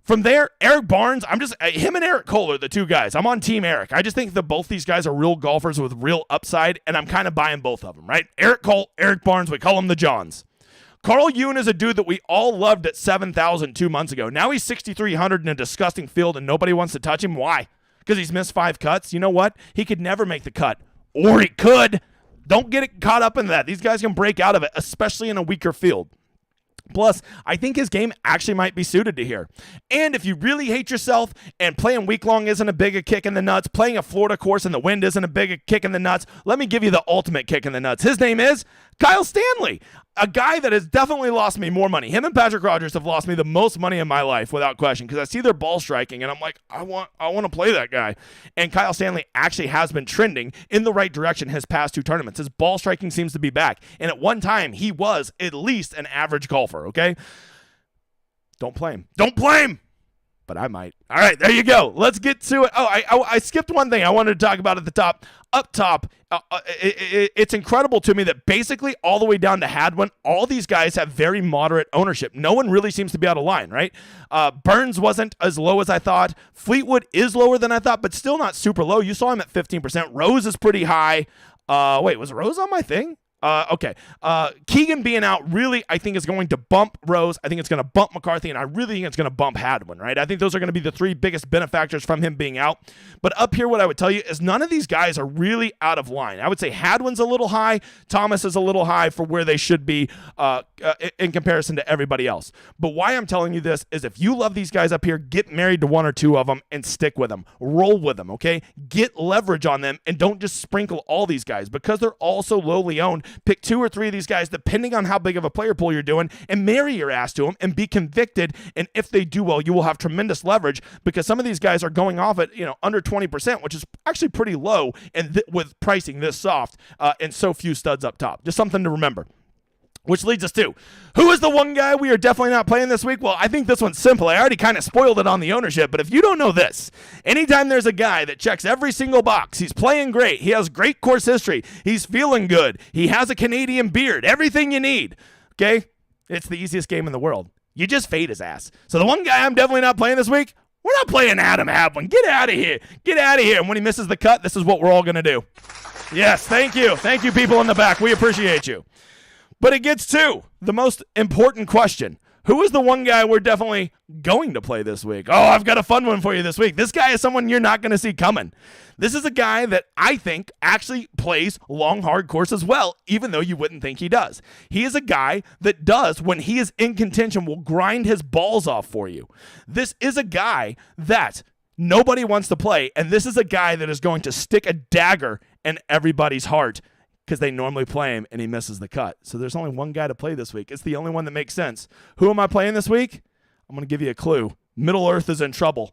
From there, Eric Barnes, him and Eric Cole are the two guys. I'm on Team Eric. I just think that both these guys are real golfers with real upside, and I'm kind of buying both of them, right? Eric Cole, Eric Barnes, we call him the Johns. Carl Ewan is a dude that we all loved at 7,000 2 months ago. Now he's 6,300 in a disgusting field, and nobody wants to touch him. Why? Because he's missed 5 cuts. You know what? He could never make the cut. Or he could. Don't get it caught up in that. These guys can break out of it, especially in a weaker field. Plus, I think his game actually might be suited to here. And if you really hate yourself and playing week-long isn't a big kick in the nuts, playing a Florida course and the wind isn't a big kick in the nuts, let me give you the ultimate kick in the nuts. His name is Kyle Stanley, a guy that has definitely lost me more money. Him and Patrick Rogers have lost me the most money in my life without question because I see their ball striking and I'm like, I want to play that guy. And Kyle Stanley actually has been trending in the right direction his past 2 tournaments. His ball striking seems to be back. And at one time, he was at least an average golfer, okay? Don't play him. Don't play him! But I might. All right, there you go. Let's get to it. Oh, I skipped one thing I wanted to talk about at the top. Up top, it's incredible to me that basically all the way down to Hadwin, all these guys have very moderate ownership. No one really seems to be out of line, right? Burns wasn't as low as I thought. Fleetwood is lower than I thought, but still not super low. You saw him at 15%. Rose is pretty high. Wait, was Rose on my thing? Okay. Keegan being out really, I think, is going to bump Rose. I think it's going to bump McCarthy, and I really think it's going to bump Hadwin, right? I think those are going to be the 3 biggest benefactors from him being out. But up here, what I would tell you is none of these guys are really out of line. I would say Hadwin's a little high. Thomas is a little high for where they should be in comparison to everybody else. But why I'm telling you this is if you love these guys up here, get married to 1 or 2 of them and stick with them. Roll with them, okay? Get leverage on them and don't just sprinkle all these guys because they're all so lowly owned. Pick 2 or 3 of these guys, depending on how big of a player pool you're doing, and marry your ass to them and be convicted. And if they do well, you will have tremendous leverage because some of these guys are going off at under 20%, which is actually pretty low, and with pricing this soft and so few studs up top. Just something to remember. Which leads us to, who is the one guy we are definitely not playing this week? Well, I think this one's simple. I already kind of spoiled it on the ownership, but if you don't know this, anytime there's a guy that checks every single box, he's playing great, he has great course history, he's feeling good, he has a Canadian beard, everything you need, okay? It's the easiest game in the world. You just fade his ass. So the one guy I'm definitely not playing this week, we're not playing Adam Hadwin. Get out of here. Get out of here. And when he misses the cut, this is what we're all going to do. Yes, thank you. Thank you, people in the back. We appreciate you. But it gets to the most important question. Who is the one guy we're definitely going to play this week? Oh, I've got a fun one for you this week. This guy is someone you're not going to see coming. This is a guy that I think actually plays long, hard courses well, even though you wouldn't think he does. He is a guy that does, when he is in contention, will grind his balls off for you. This is a guy that nobody wants to play, and this is a guy that is going to stick a dagger in everybody's heart because they normally play him and he misses the cut. So there's only one guy to play this week. It's the only one that makes sense. Who am I playing this week? I'm going to give you a clue. Middle Earth is in trouble.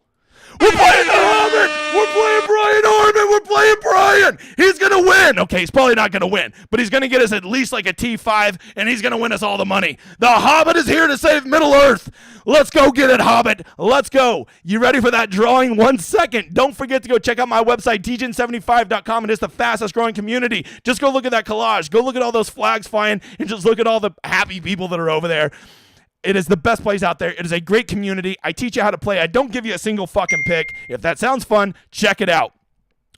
We're playing the Hobbit! We're playing Brian Harmon! We're playing Brian! He's going to win! Okay, he's probably not going to win, but he's going to get us at least like a T5, and he's going to win us all the money. The Hobbit is here to save Middle Earth! Let's go get it, Hobbit! Let's go! You ready for that drawing? 1 second. Don't forget to go check out my website, dgen75.com. It is the fastest growing community. Just go look at that collage. Go look at all those flags flying, and just look at all the happy people that are over there. It is the best place out there. It is a great community. I teach you how to play. I don't give you a single fucking pick. If that sounds fun, check it out.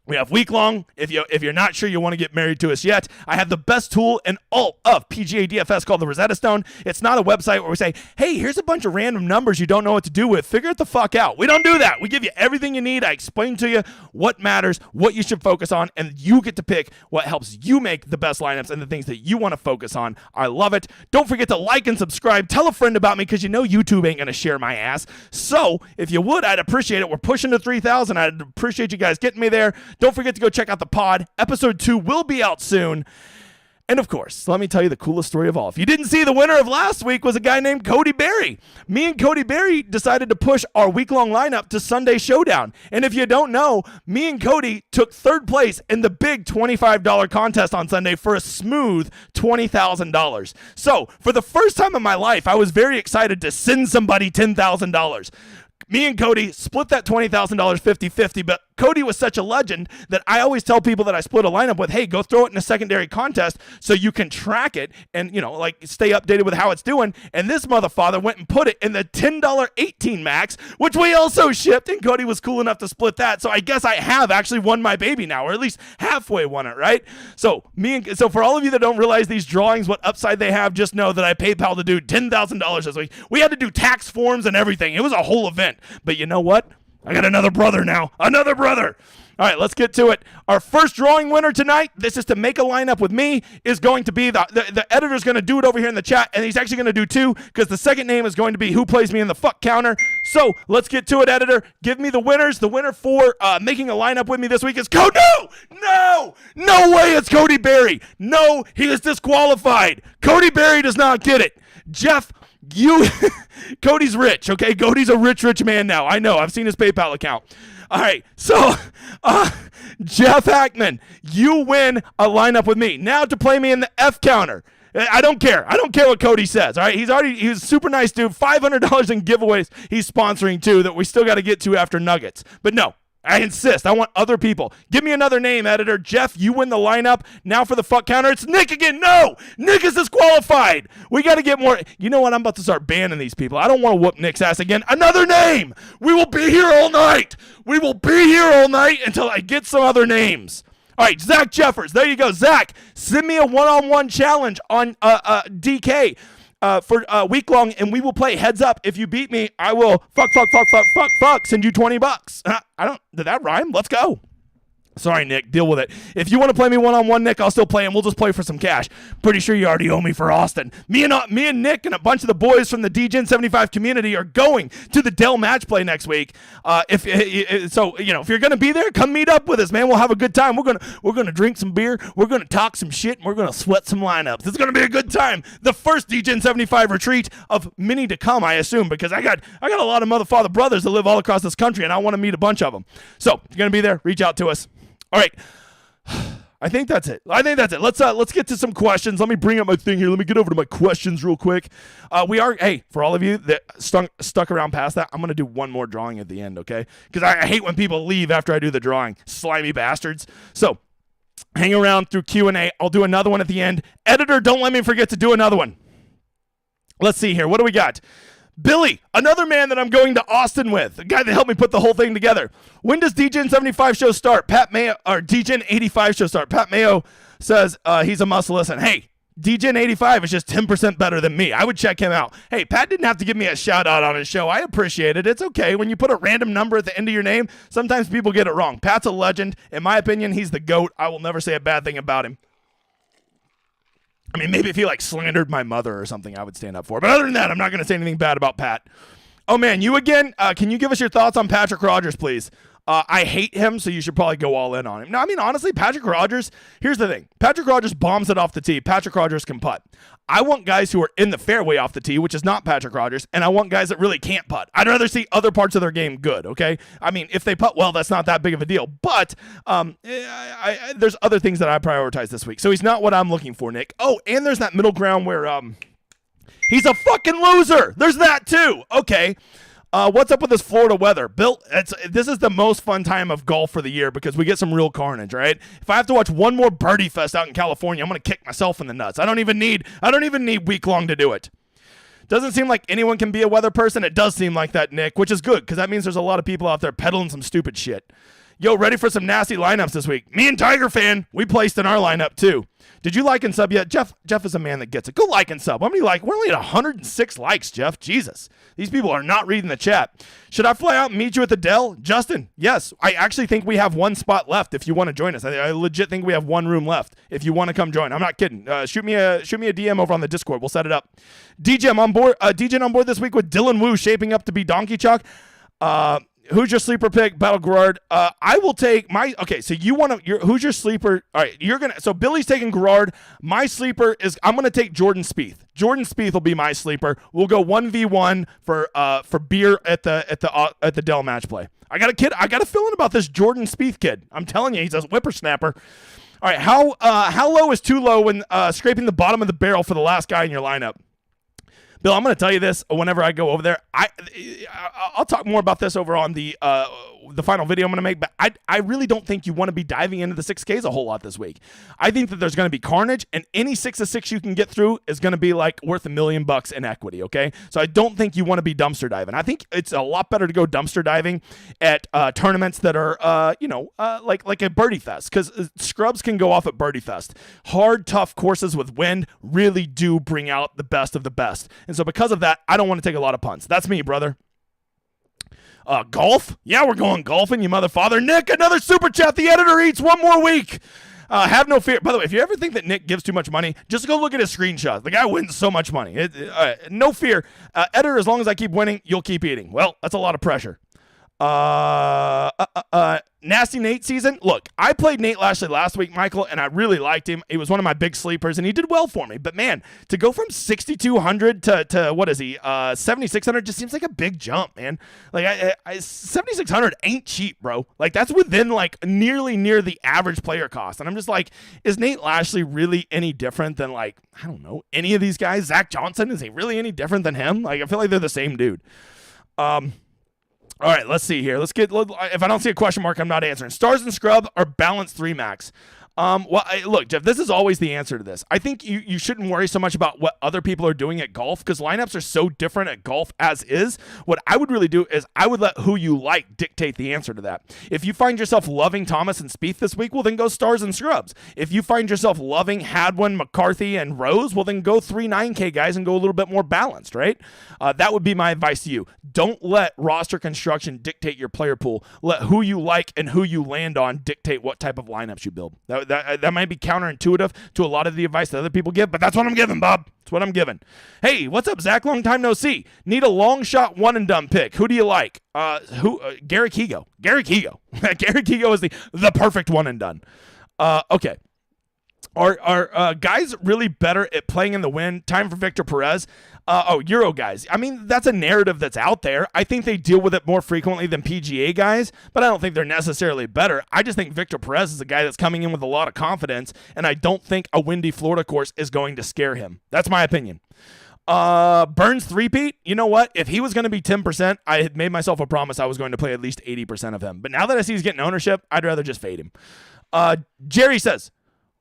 We have week-long. If you're not sure you want to get married to us yet, I have the best tool in all of PGA DFS called the Rosetta Stone. It's not a website where we say, hey, here's a bunch of random numbers you don't know what to do with. Figure it the fuck out. We don't do that. We give you everything you need. I explain to you what matters, what you should focus on, and you get to pick what helps you make the best lineups and the things that you want to focus on. I love it. Don't forget to like and subscribe. Tell a friend about me because you know YouTube ain't going to share my ass. So if you would, I'd appreciate it. We're pushing to 3,000. I'd appreciate you guys getting me there. Don't forget to go check out the pod. Episode 2 will be out soon. And of course, let me tell you the coolest story of all. If you didn't see, the winner of last week was a guy named Cody Berry. Me and Cody Berry decided to push our week-long lineup to Sunday Showdown. And if you don't know, me and Cody took third place in the big $25 contest on Sunday for a smooth $20,000. So for the first time in my life, I was very excited to send somebody $10,000. Me and Cody split that $20,000 50-50, but Cody was such a legend that I always tell people that I split a lineup with, hey, go throw it in a secondary contest so you can track it and, stay updated with how it's doing. And this motherfucker went and put it in the $10 18 max, which we also shipped, and Cody was cool enough to split that. So I guess I have actually won my baby now, or at least halfway won it, right? So for all of you that don't realize these drawings, what upside they have, just know that I PayPal to do $10,000 this week. We had to do tax forms and everything. It was a whole event. But you know what? I got another brother now. Another brother. All right, let's get to it. Our first drawing winner tonight, this is to make a lineup with me, is going to be the editor's going to do it over here in the chat, and he's actually going to do two because the second name is going to be who plays me in the fuck counter. So let's get to it, editor. Give me the winners. The winner for making a lineup with me this week is Cody. No way it's Cody Berry. No, he is disqualified. Cody Berry does not get it. Jeff, Cody's rich, okay? Cody's a rich man now. I know. I've seen his PayPal account. All right, so Jeff Hackman, you win a lineup with me. Now to play me in the F counter. I don't care. I don't care what Cody says, all right? He's a super nice dude. $500 in giveaways he's sponsoring too that we still got to get to after Nuggets. But no. I insist. I want other people. Give me another name, editor. Jeff, you win the lineup. Now for the fuck counter, it's Nick again. No! Nick is disqualified. We got to get more. You know what? I'm about to start banning these people. I don't want to whoop Nick's ass again. Another name. We will be here all night. We will be here all night until I get some other names. All right, Zach Jeffers. There you go. Zach, send me a one-on-one challenge on DK. For week long, and we will play heads up. If you beat me, I will send you $20. Did that rhyme? Let's go. Sorry, Nick. Deal with it. If you want to play me one-on-one, Nick, I'll still play, and we'll just play for some cash. Pretty sure you already owe me for Austin. Me and Nick and a bunch of the boys from the DGen 75 community are going to the Dell match play next week. If you're gonna be there, come meet up with us, man. We'll have a good time. We're gonna drink some beer. We're gonna talk some shit, and we're gonna sweat some lineups. It's gonna be a good time. The first DGen 75 retreat of many to come, I assume, because I got a lot of motherfather brothers that live all across this country, and I want to meet a bunch of them. So if you're gonna be there, reach out to us. All right, I think that's it. Let's get to some questions. Let me bring up my thing here. Let me get over to my questions real quick. For all of you that stuck around past that, I'm going to do one more drawing at the end, okay? Because I hate when people leave after I do the drawing. Slimy bastards. So hang around through Q&A. I'll do another one at the end. Editor, don't let me forget to do another one. Let's see here. What do we got? Billy, another man that I'm going to Austin with, the guy that helped me put the whole thing together. When does DGen 75 show start? Pat Mayo, or DGen 85 show start? Pat Mayo says he's a must listen. Hey, DGen 85 is just 10% better than me. I would check him out. Hey, Pat didn't have to give me a shout out on his show. I appreciate it. It's okay. When you put a random number at the end of your name, sometimes people get it wrong. Pat's a legend. In my opinion, he's the GOAT. I will never say a bad thing about him. I mean, maybe if he slandered my mother or something, I would stand up for it. But other than that, I'm not going to say anything bad about Pat. Oh, man, you again? Can you give us your thoughts on Patrick Rogers, please? I hate him, so you should probably go all in on him. No, I mean, honestly, Patrick Rogers, here's the thing. Patrick Rogers bombs it off the tee. Patrick Rogers can putt. I want guys who are in the fairway off the tee, which is not Patrick Rogers, and I want guys that really can't putt. I'd rather see other parts of their game good, okay? I mean, if they putt well, that's not that big of a deal. But there's other things that I prioritize this week. So he's not what I'm looking for, Nick. Oh, and there's that middle ground where he's a fucking loser. There's that too. Okay. What's up with this Florida weather? Bill, this is the most fun time of golf for the year because we get some real carnage, right? If I have to watch one more birdie fest out in California, I'm going to kick myself in the nuts. I don't even need week long to do it. Doesn't seem like anyone can be a weather person. It does seem like that, Nick, which is good because that means there's a lot of people out there peddling some stupid shit. Yo, ready for some nasty lineups this week? Me and Tiger Fan, we placed in our lineup too. Did you like and sub yet? Jeff is a man that gets it. Go like and sub. How many like? We're only at 106 likes, Jeff. Jesus. These people are not reading the chat. Should I fly out and meet you at the Dell? Justin, yes. I actually think we have one spot left if you want to join us. I legit think we have one room left if you want to come join. I'm not kidding. Shoot me a DM over on the Discord. We'll set it up. DJ on board this week with Dylan Wu shaping up to be Donkey Chalk. Who's your sleeper pick, Battle Gerard? I will take my. Okay, so you want to. Who's your sleeper? All right, you're gonna. So Billy's taking Gerard. My sleeper is. I'm gonna take Jordan Spieth. Jordan Spieth will be my sleeper. We'll go 1v1 for beer at the Dell match play. I got a feeling about this Jordan Spieth kid. I'm telling you, he's a whippersnapper. All right, how low is too low when scraping the bottom of the barrel for the last guy in your lineup? Bill, I'm going to tell you this whenever I go over there. I'll talk more about this over on the final video I'm going to make, but I really don't think you want to be diving into the 6Ks a whole lot this week. I think that there's going to be carnage, and any 6 of 6 you can get through is going to be like worth $1 million in equity, okay? So I don't think you want to be dumpster diving. I think it's a lot better to go dumpster diving at tournaments that are, like a Birdie Fest, because scrubs can go off at Birdie Fest. Hard, tough courses with wind really do bring out the best of the best. And so because of that, I don't want to take a lot of punts. That's me, brother. Golf? Yeah, we're going golfing, you mother father. Nick, another super chat. The editor eats one more week. Have no fear. By the way, if you ever think that Nick gives too much money, just go look at his screenshots. The guy wins so much money. No fear. Editor, as long as I keep winning, you'll keep eating. Well, that's a lot of pressure. Nasty Nate season. Look, I played Nate Lashley last week, Michael, and I really liked him. He was one of my big sleepers, and he did well for me. But man, to go from 6,200 to what is he? 7,600 just seems like a big jump, man. Like 7,600 ain't cheap, bro. Like that's within like nearly near the average player cost. And I'm just like, is Nate Lashley really any different than like, I don't know, any of these guys? Zach Johnson, is he really any different than him? Like I feel like they're the same dude. All right, let's see here. If I don't see a question mark, I'm not answering. Stars and Scrub are balanced 3 max. Look, Jeff, this is always the answer to this. I think you shouldn't worry so much about what other people are doing at golf because lineups are so different at golf as is. What I would really do is I would let who you like dictate the answer to that. If you find yourself loving Thomas and Spieth this week, well, then go Stars and Scrubs. If you find yourself loving Hadwin, McCarthy, and Rose, well, then go 3 9K guys and go a little bit more balanced, right? That would be my advice to you. Don't let roster construction dictate your player pool. Let who you like and who you land on dictate what type of lineups you build. That might be counterintuitive to a lot of the advice that other people give, but that's what I'm giving, Bob. That's what I'm giving. Hey, what's up, Zach? Long time no see. Need a long shot one and done pick. Who do you like? Gary Kigo. Gary Kigo. Gary Kigo is the perfect one and done. Okay. Are guys really better at playing in the wind? Time for Victor Perez. Euro guys. I mean, that's a narrative that's out there. I think they deal with it more frequently than PGA guys, but I don't think they're necessarily better. I just think Victor Perez is a guy that's coming in with a lot of confidence, and I don't think a windy Florida course is going to scare him. That's my opinion. Burns three-peat, you know what? If he was going to be 10%, I had made myself a promise I was going to play at least 80% of him. But now that I see he's getting ownership, I'd rather just fade him. Jerry says,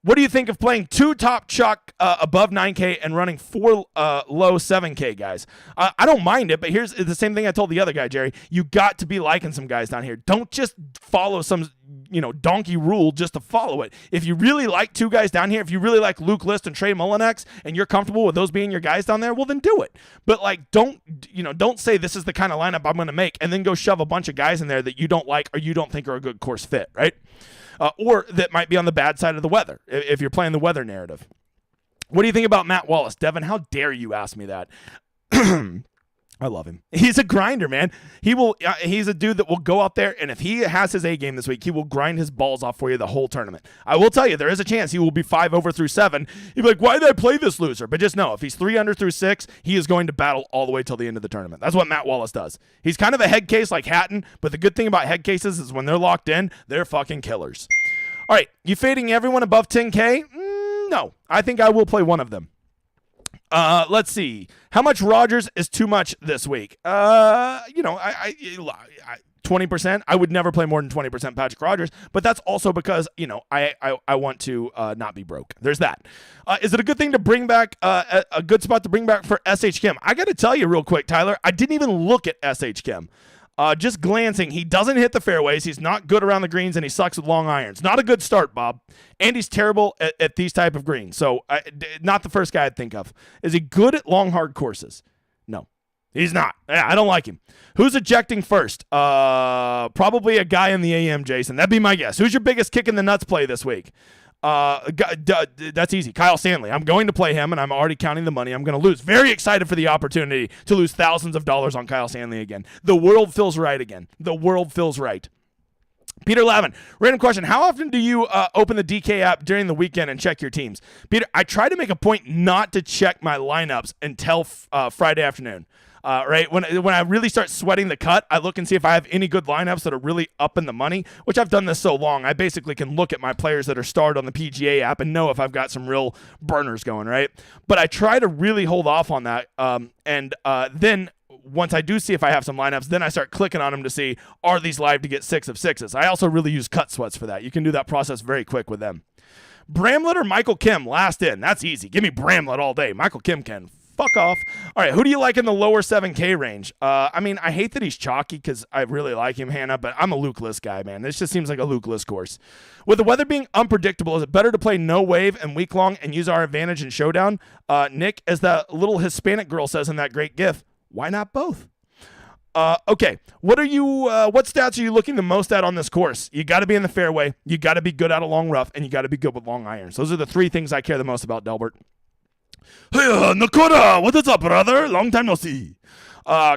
what do you think of playing 2 top chalk above 9K and running 4 low 7K guys? I don't mind it, but here's the same thing I told the other guy, Jerry. You got to be liking some guys down here. Don't just follow some, donkey rule just to follow it. If you really like 2 guys down here, if you really like Luke List and Trey Mullinax, and you're comfortable with those being your guys down there, well then do it. But like, don't say this is the kind of lineup I'm going to make, and then go shove a bunch of guys in there that you don't like or you don't think are a good course fit, right? Or that might be on the bad side of the weather, if you're playing the weather narrative. What do you think about Matt Wallace? Devin, how dare you ask me that? I love him. He's a grinder, man. He's a dude that will go out there, and if he has his A game this week, he will grind his balls off for you the whole tournament. I will tell you, there is a chance he will be 5 over through 7. You'll be like, why did I play this loser? But just know, if he's 3 under through 6, he is going to battle all the way till the end of the tournament. That's what Matt Wallace does. He's kind of a head case like Hatton, but the good thing about head cases is when they're locked in, they're fucking killers. All right, you fading everyone above 10K? No, I think I will play one of them. Let's see. How much Rogers is too much this week? 20%. I would never play more than 20% Patrick Rogers, but that's also because, I want to not be broke. There's that. Is it a good thing to bring back, a good spot to bring back for SH Kim? I got to tell you real quick, Tyler, I didn't even look at SH Kim. Just glancing, he doesn't hit the fairways. He's not good around the greens, and he sucks with long irons. Not a good start, Bob. And he's terrible at these type of greens. So not the first guy I'd think of. Is he good at long, hard courses? No, he's not. I don't like him. Who's ejecting first? Probably a guy in the AM, Jason. That'd be my guess. Who's your biggest kick in the nuts play this week? That's easy. Kyle Stanley. I'm going to play him, and I'm already counting the money I'm going to lose. Very excited for the opportunity to lose thousands of dollars on Kyle Stanley again. The world feels right again. The world feels right. Peter Lavin, random question. How often do you open the DK app during the weekend and check your teams? Peter, I try to make a point not to check my lineups until Friday afternoon. Right? When I really start sweating the cut, I look and see if I have any good lineups that are really up in the money, which I've done this so long. I basically can look at my players that are starred on the PGA app and know if I've got some real burners going, right? But I try to really hold off on that. Then once I do see if I have some lineups, then I start clicking on them to see, are these live to get 6 of 6s? I also really use cut sweats for that. You can do that process very quick with them. Bramlett or Michael Kim, last in. That's easy. Give me Bramlett all day. Michael Kim can fuck off. All right, who do you like in the lower 7K range? I mean, I hate that he's chalky because I really like him, Hannah, but I'm a Luke List guy, man. This just seems like a Luke List course. With the weather being unpredictable, is it better to play no wave and week long and use our advantage in showdown? Nick, as that little Hispanic girl says in that great gif, why not both? Okay, what stats are you looking the most at on this course? You got to be in the fairway, you got to be good out of long rough, and you got to be good with long irons. Those are the 3 things I care the most about, Delbert. Hey, Nakota, what is up, brother? Long time no see.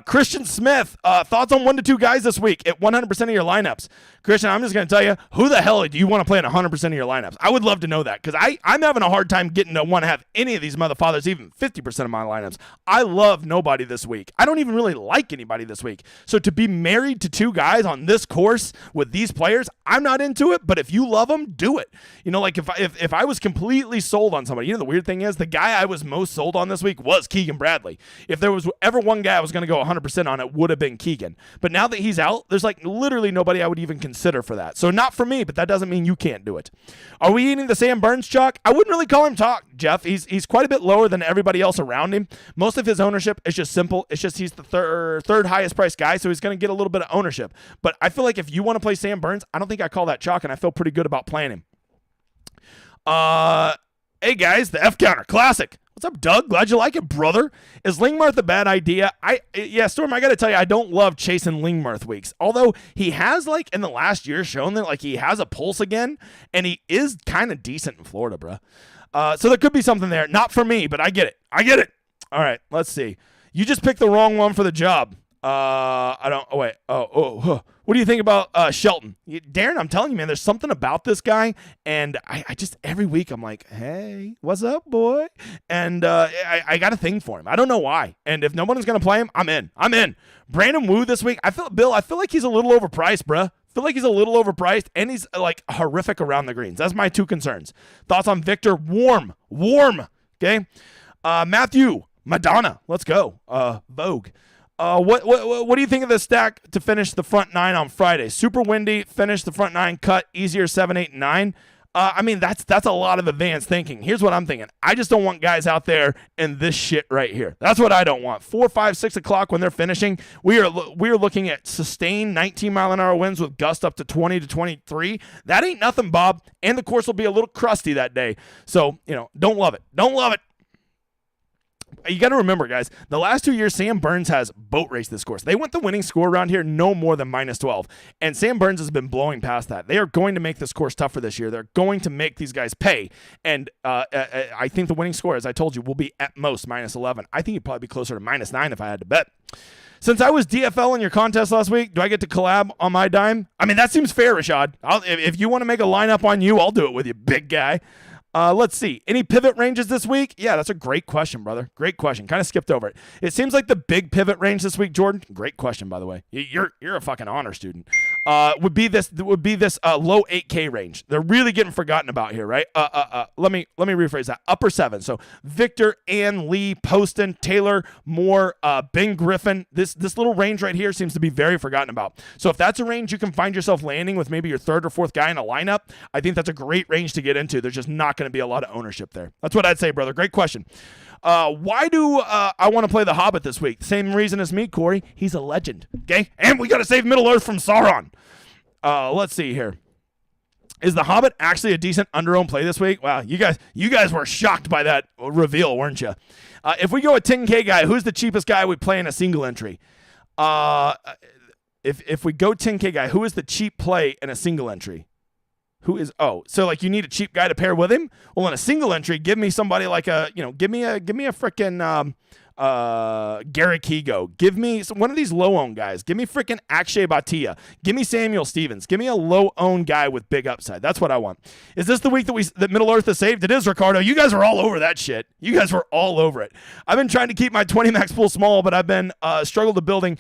Christian Smith, thoughts on 1 to 2 guys this week at 100% of your lineups? Christian, I'm just going to tell you, who the hell do you want to play in 100% of your lineups? I would love to know that because I'm having a hard time getting to want to have any of these motherfathers, even 50% of my lineups. I love nobody this week. I don't even really like anybody this week. So to be married to 2 guys on this course with these players, I'm not into it, but if you love them, do it. You know, like if I was completely sold on somebody, you know, the weird thing is the guy I was most sold on this week was Keegan Bradley. If there was ever one guy I was going to go 100% on, it would have been Keegan. But now that he's out, there's like literally nobody I would even consider for that. So not for me, but that doesn't mean you can't do it. Are we eating the Sam Burns chalk? I wouldn't really call him chalk, Jeff. He's quite a bit lower than everybody else around him. Most of his ownership is just simple. It's just he's the third highest priced guy, so he's going to get a little bit of ownership. But I feel like if you want to play Sam Burns, I don't think I call that chalk, and I feel pretty good about playing him. Hey guys, the F counter classic. What's up, Doug? Glad you like it, brother. Is Lingmarth a bad idea? Storm, I got to tell you, I don't love chasing Lingmarth weeks. Although he has, like, in the last year shown that, like, he has a pulse again, and he is kind of decent in Florida, bro. So there could be something there. Not for me, but I get it. All right, let's see. You just picked the wrong one for the job. What do you think about Shelton? Darren, I'm telling you, man, there's something about this guy, and I just, every week I'm like, hey, what's up, boy? And I got a thing for him. I don't know why. And if no one is going to play him, I'm in. Brandon Wu this week, I feel like he's a little overpriced, bruh. I feel like he's a little overpriced, and he's, like, horrific around the greens. That's my 2 concerns. Thoughts on Victor? Warm. Okay? Matthew, Madonna, let's go. Vogue. What do you think of the stack to finish the front 9 on Friday? Super windy, finish the front 9, cut, easier 7, 8, and 9. I mean, that's a lot of advanced thinking. Here's what I'm thinking. I just don't want guys out there in this shit right here. That's what I don't want. 4, 5, 6 o'clock when they're finishing, we are looking at sustained 19-mile-an-hour winds with gusts up to 20 to 23. That ain't nothing, Bob. And the course will be a little crusty that day. So, don't love it. You got to remember, guys, the last 2 years, Sam Burns has boat raced this course. They went the winning score around here no more than -12, and Sam Burns has been blowing past that. They are going to make this course tougher this year. They're going to make these guys pay, and I think the winning score, as I told you, will be at most -11. I think it'd probably be closer to -9 if I had to bet. Since I was DFL in your contest last week, do I get to collab on my dime? I mean, that seems fair, Rashad. If you want to make a lineup on you, I'll do it with you, big guy. Let's see. Any pivot ranges this week? Yeah, that's a great question, brother. Great question. Kind of skipped over it. It seems like the big pivot range this week, Jordan. Great question, by the way. You're a fucking honor student. Would be this low 8K range. They're really getting forgotten about here, right? Let me rephrase that. Upper 7. So Victor, Ann, Lee, Poston, Taylor, Moore, Ben Griffin. This little range right here seems to be very forgotten about. So if that's a range you can find yourself landing with maybe your 3rd or 4th guy in a lineup, I think that's a great range to get into. There's just not going to be a lot of ownership there. That's what I'd say, brother. Great question. Why do I want to play the Hobbit this week? Same reason as me, Corey. He's a legend. Okay? And we got to save Middle-earth from Sauron. Let's see here. Is the Hobbit actually a decent under-owned play this week? Wow, you guys were shocked by that reveal, weren't you? If we go a 10K guy, who's the cheapest guy we play in a single entry? If we go 10K guy, who is the cheap play in a single entry? So like you need a cheap guy to pair with him? Well, in a single entry, give me somebody like give me a freaking Garrett Higo. Give me one of these low-owned guys. Give me freaking Akshay Bhatia. Give me Samuel Stevens. Give me a low-owned guy with big upside. That's what I want. Is this the week that Middle Earth is saved? It is, Ricardo. You guys are all over that shit. You guys were all over it. I've been trying to keep my 20 max pool small, but I've been struggled to building.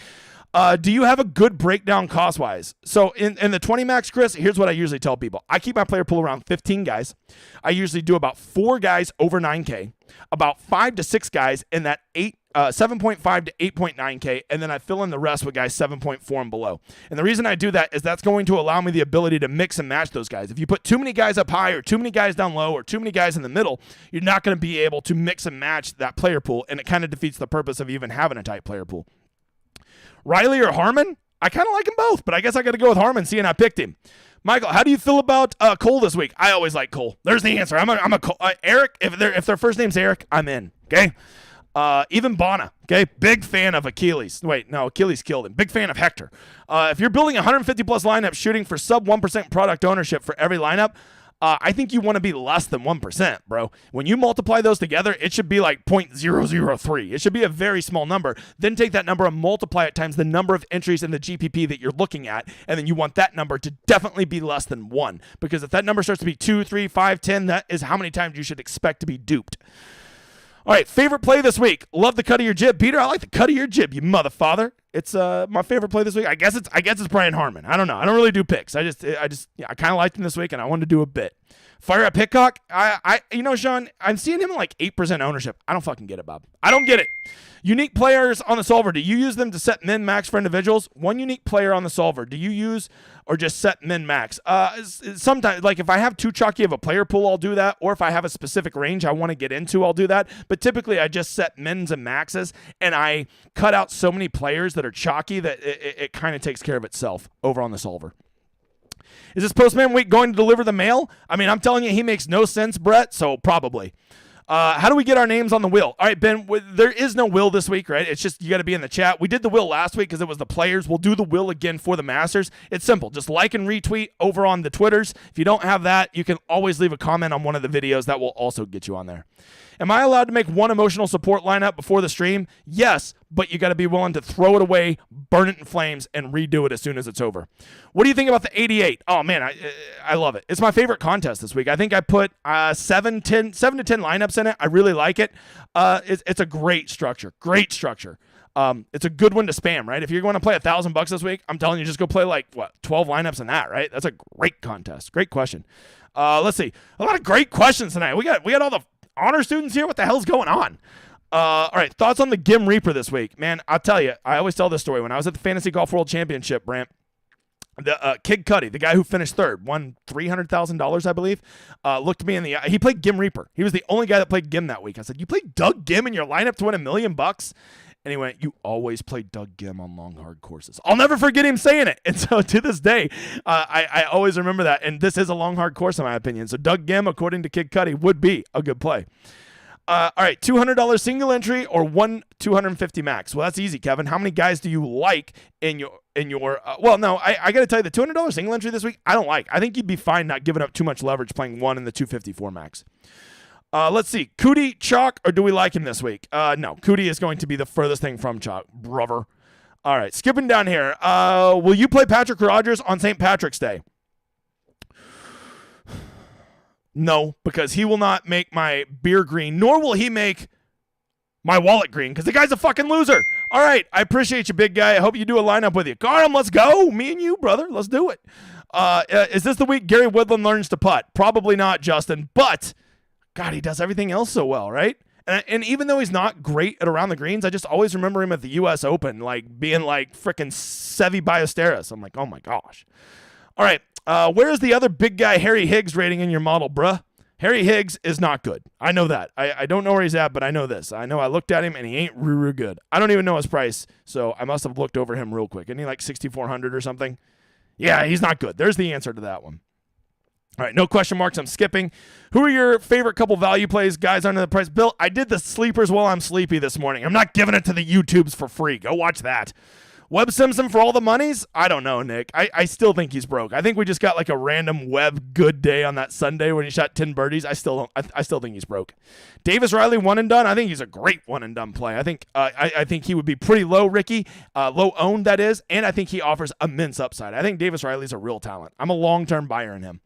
Do you have a good breakdown cost-wise? So in the 20 max, Chris, here's what I usually tell people. I keep my player pool around 15 guys. I usually do about 4 guys over 9K, about 5 to 6 guys in that 7.5 to 8.9K, and then I fill in the rest with guys 7.4 and below. And the reason I do that is that's going to allow me the ability to mix and match those guys. If you put too many guys up high or too many guys down low or too many guys in the middle, you're not going to be able to mix and match that player pool, and it kind of defeats the purpose of even having a tight player pool. Riley or Harmon? I kind of like them both, but I guess I got to go with Harmon, seeing I picked him. Michael, how do you feel about Cole this week? I always like Cole. There's the answer. I'm a Cole. Eric, if their first name's Eric, I'm in. Okay. Even Bona. Okay. Big fan of Achilles. Wait, no, Achilles killed him. Big fan of Hector. If you're building 150 plus lineup, shooting for sub 1% product ownership for every lineup, I think you want to be less than 1%, bro. When you multiply those together, it should be like 0.003. It should be a very small number. Then take that number and multiply it times the number of entries in the GPP that you're looking at, and then you want that number to definitely be less than 1. Because if that number starts to be 2, 3, 5, 10, that is how many times you should expect to be duped. All right, favorite play this week. Love the cut of your jib. Peter, I like the cut of your jib, you motherfather. It's my favorite play this week. I guess it's Brian Harmon. I don't know. I don't really do picks. I kind of liked him this week, and I wanted to do a bit. Fire up Hickok. Sean, I'm seeing him in like 8% ownership. I don't fucking get it, Bob. I don't get it. Unique players on the solver. Do you use them to set min max for individuals? One unique player on the solver. Do you use or just set min max? Sometimes, like if I have too chalky of a player pool, I'll do that. Or if I have a specific range I want to get into, I'll do that. But typically, I just set mins and maxes, and I cut out so many players that are chalky that it kind of takes care of itself over on the solver. Is this Postman Week going to deliver the mail? I mean, I'm telling you, he makes no sense, Brett, so probably. How do we get our names on the wheel? All right, Ben, there is no will this week, right? It's just you got to be in the chat. We did the will last week because it was the players. We'll do the will again for the Masters. It's simple. Just like and retweet over on the Twitters. If you don't have that, you can always leave a comment on one of the videos. That will also get you on there. Am I allowed to make one emotional support lineup before the stream? Yes, but you got to be willing to throw it away, burn it in flames, and redo it as soon as it's over. What do you think about the 88? Oh, man, I love it. It's my favorite contest this week. I think I put 7 to 10 lineups in it. I really like it. It's a great structure. Great structure. It's a good one to spam, right? If you're going to play $1,000 this week, I'm telling you, just go play 12 lineups in that, right? That's a great contest. Great question. Let's see. A lot of great questions tonight. We got all the honor students here. What the hell's going on? All right, thoughts on the Gim Reaper this week. Man, I'll tell you, I always tell this story. When I was at the Fantasy Golf World Championship, Brant, the Kid Cudi, the guy who finished third, won $300,000, I believe, looked me in the eye. He played Gim Reaper. He was the only guy that played Gim that week. I said, you played Doug Gim in your lineup to win $1 million? And he went, you always play Doug Gim on long, hard courses. I'll never forget him saying it. And so to this day, I always remember that. And this is a long, hard course in my opinion. So Doug Gim, according to Kid Cudi, would be a good play. All right, $200 single entry or one 250 max. Well, that's easy, Kevin. How many guys do you like in your? Well, no, I got to tell you, the $200 single entry this week, I don't like. I think you'd be fine not giving up too much leverage playing one in the 254 max. Let's see. Cootie, chalk, or do we like him this week? No, Cootie is going to be the furthest thing from chalk, brother. All right, skipping down here. Will you play Patrick Rogers on St. Patrick's Day? No, because he will not make my beer green, nor will he make my wallet green, because the guy's a fucking loser. All right, I appreciate you, big guy. I hope you do a lineup with you. Garham, let's go. Me and you, brother. Let's do it. Is this the week Gary Woodland learns to putt? Probably not, Justin, but God, he does everything else so well, right? And even though he's not great at around the greens, I just always remember him at the U.S. Open, like being like freaking Seve Ballesteros. I'm like, oh my gosh. All right, where is the other big guy Harry Higgs rating in your model, bruh? Harry Higgs is not good. I know that. I don't know where he's at, but I know this. I know I looked at him, and he ain't real good. I don't even know his price, so I must have looked over him real quick. Isn't he like 6,400 or something? Yeah, he's not good. There's the answer to that one. All right, no question marks. I'm skipping. Who are your favorite couple value plays, guys under the price? Bill, I did the sleepers while I'm sleepy this morning. I'm not giving it to the YouTubes for free. Go watch that. Webb Simpson for all the monies? I don't know, Nick. I still think he's broke. I think we just got like a random Webb good day on that Sunday when he shot 10 birdies. I still think he's broke. Davis Riley one and done. I think he's a great one and done play. I think he would be pretty low, Ricky, low owned that is, and I think he offers immense upside. I think Davis Riley's a real talent. I'm a long-term buyer in him.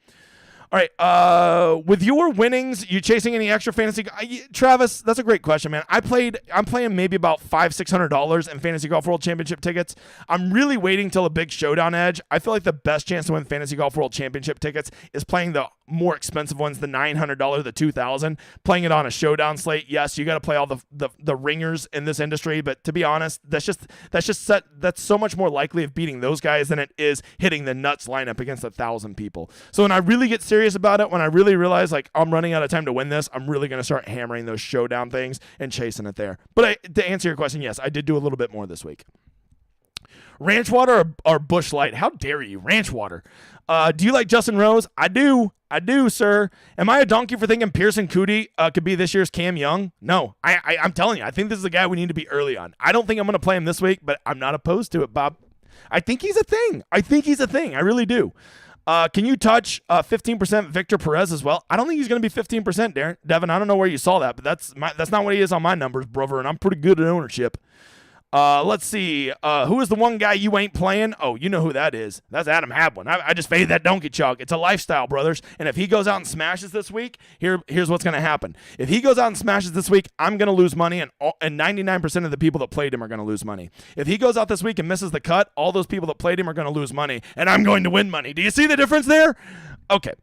All right, with your winnings, you chasing any extra fantasy? Travis, that's a great question, man. I'm playing maybe about $500-$600 in Fantasy Golf World Championship tickets. I'm really waiting till a big showdown edge. I feel like the best chance to win Fantasy Golf World Championship tickets is playing the more expensive ones, the $900, the $2,000, playing it on a showdown slate. Yes, you got to play all the ringers in this industry, but to be honest, that's so much more likely of beating those guys than it is hitting the nuts lineup against 1,000 people. So when I really get serious about it, when I really realize like I'm running out of time to win this, I'm really going to start hammering those showdown things and chasing it there. But to answer your question, yes, I did do a little bit more this week. Ranch water or Busch Light? How dare you? Ranch water. Do you like Justin Rose? I do, sir. Am I a donkey for thinking Pearson Coody could be this year's Cam Young? No, I'm telling you, I think this is a guy we need to be early on. I don't think I'm going to play him this week, but I'm not opposed to it, Bob. I think he's a thing. I really do. Can you touch 15% Victor Perez as well? I don't think he's going to be 15%, Devin. I don't know where you saw that, but that's not what he is on my numbers, brother, and I'm pretty good at ownership. Let's see. Who is the one guy you ain't playing? Oh, you know who that is. That's Adam Hadwin. I just faded that donkey chalk. It's a lifestyle, brothers. And if he goes out and smashes this week, here's what's going to happen. If he goes out and smashes this week, I'm going to lose money, and 99% of the people that played him are going to lose money. If he goes out this week and misses the cut, all those people that played him are going to lose money, and I'm going to win money. Do you see the difference there? Okay.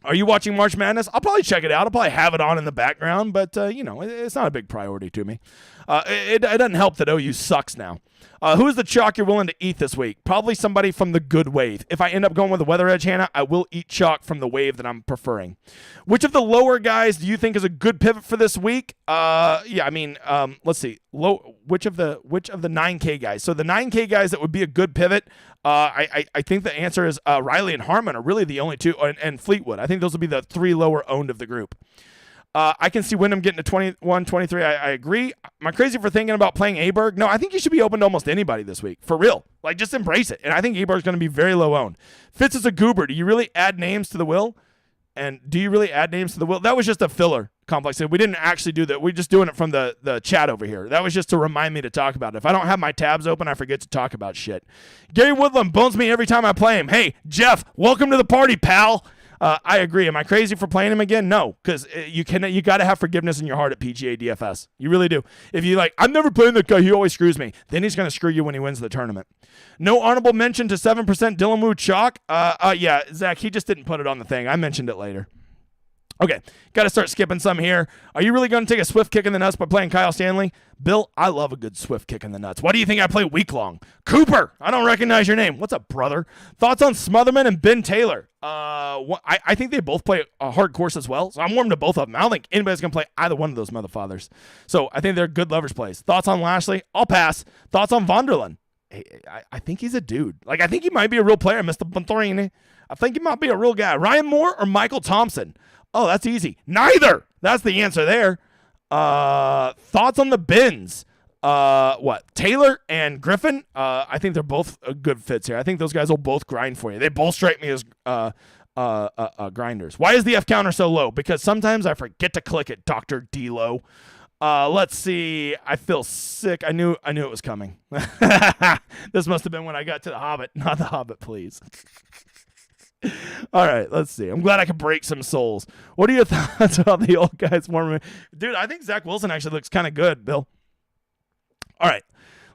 Are you watching March Madness? I'll probably check it out. I'll probably have it on in the background, but, it's not a big priority to me. It doesn't help that OU sucks now. Who is the chalk you're willing to eat this week? Probably somebody from the good wave. If I end up going with the Weather Edge, Hannah, I will eat chalk from the wave that I'm preferring. Which of the lower guys do you think is a good pivot for this week? Let's see. Which of the 9K guys? So the 9K guys that would be a good pivot, I think the answer is Riley and Harmon are really the only two, and Fleetwood. I think those will be the three lower owned of the group. I can see Wyndham getting to 21, 23. I agree. Am I crazy for thinking about playing Aberg? No, I think you should be open to almost anybody this week. For real. Like, just embrace it. And I think Aberg's going to be very low owned. Fitz is a goober. Do you really add names to the will? That was just a filler complex. We didn't actually do that. We're just doing it from the chat over here. That was just to remind me to talk about it. If I don't have my tabs open, I forget to talk about shit. Gary Woodland bones me every time I play him. Hey, Jeff, welcome to the party, pal. I agree. Am I crazy for playing him again? No, because you got to have forgiveness in your heart at PGA DFS. You really do. If you I'm never playing that guy, he always screws me. Then he's going to screw you when he wins the tournament. No honorable mention to 7% Dylan Wu chalk. Yeah, Zach, he just didn't put it on the thing. I mentioned it later. Okay, got to start skipping some here. Are you really going to take a swift kick in the nuts by playing Kyle Stanley? Bill, I love a good swift kick in the nuts. Why do you think I play week long? Cooper, I don't recognize your name. What's up, brother? Thoughts on Smotherman and Ben Taylor? I think they both play a hard course as well, so I'm warm to both of them. I don't think anybody's going to play either one of those motherfathers. So I think they're good lovers plays. Thoughts on Lashley? I'll pass. Thoughts on Vonderland? I think he's a dude. I think he might be a real player, Mr. Bontorini. I think he might be a real guy. Ryan Moore or Michael Thompson? Oh, that's easy. Neither. That's the answer there. Thoughts on the bins? Taylor and Griffin? I think they're both good fits here. I think those guys will both grind for you. They both strike me as grinders. Why is the F counter so low? Because sometimes I forget to click it, Dr. D-Lo. Let's see. I feel sick. I knew it was coming. This must have been when I got to the Hobbit. Not the Hobbit, please. All right, let's see. I'm glad I could break some souls. What are your thoughts about the old guys warming? Dude, I think Zach Wilson actually looks kind of good, Bill. All right,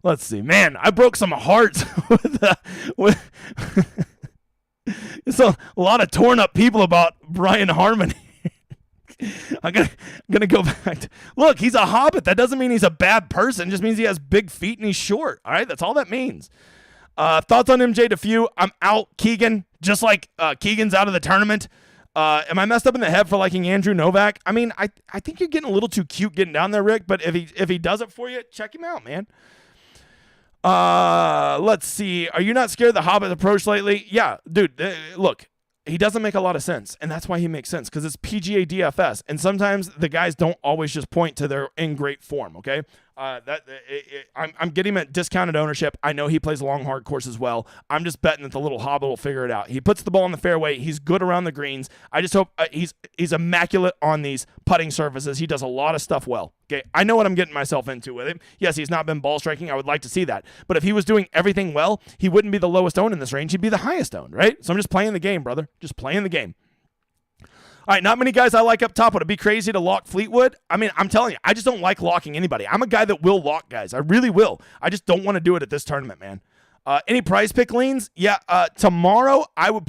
let's see. Man, I broke some hearts with it's a lot of torn up people about Brian Harmon. I'm gonna go back. Look, he's a hobbit. That doesn't mean he's a bad person. It just means he has big feet and he's short. All right, that's all that means. Thoughts on MJ DeFew? I'm out. Keegan, just like Keegan's out of the tournament. Am I messed up in the head for liking Andrew Novak? I mean, I think you're getting a little too cute getting down there, Rick. But if he does it for you, check him out, man. Let's see. Are you not scared of the Hobbit approach lately? Yeah, dude. Look, he doesn't make a lot of sense, and that's why he makes sense, because it's PGA DFS, and sometimes the guys don't always just point to their in great form, okay? I'm getting him at discounted ownership. I know he plays long, hard course as well. I'm just betting that the little hobbit will figure it out. He puts the ball in the fairway. He's good around the greens. I just hope he's immaculate on these putting surfaces. He does a lot of stuff well. Okay, I know what I'm getting myself into with him. Yes, he's not been ball striking. I would like to see that. But if he was doing everything well, he wouldn't be the lowest owned in this range. He'd be the highest owned, right? So I'm just playing the game, brother. Just playing the game. All right, not many guys I like up top. Would it be crazy to lock Fleetwood? I mean, I'm telling you, I just don't like locking anybody. I'm a guy that will lock guys. I really will. I just don't want to do it at this tournament, man. Any prize pick leans? Yeah, tomorrow I would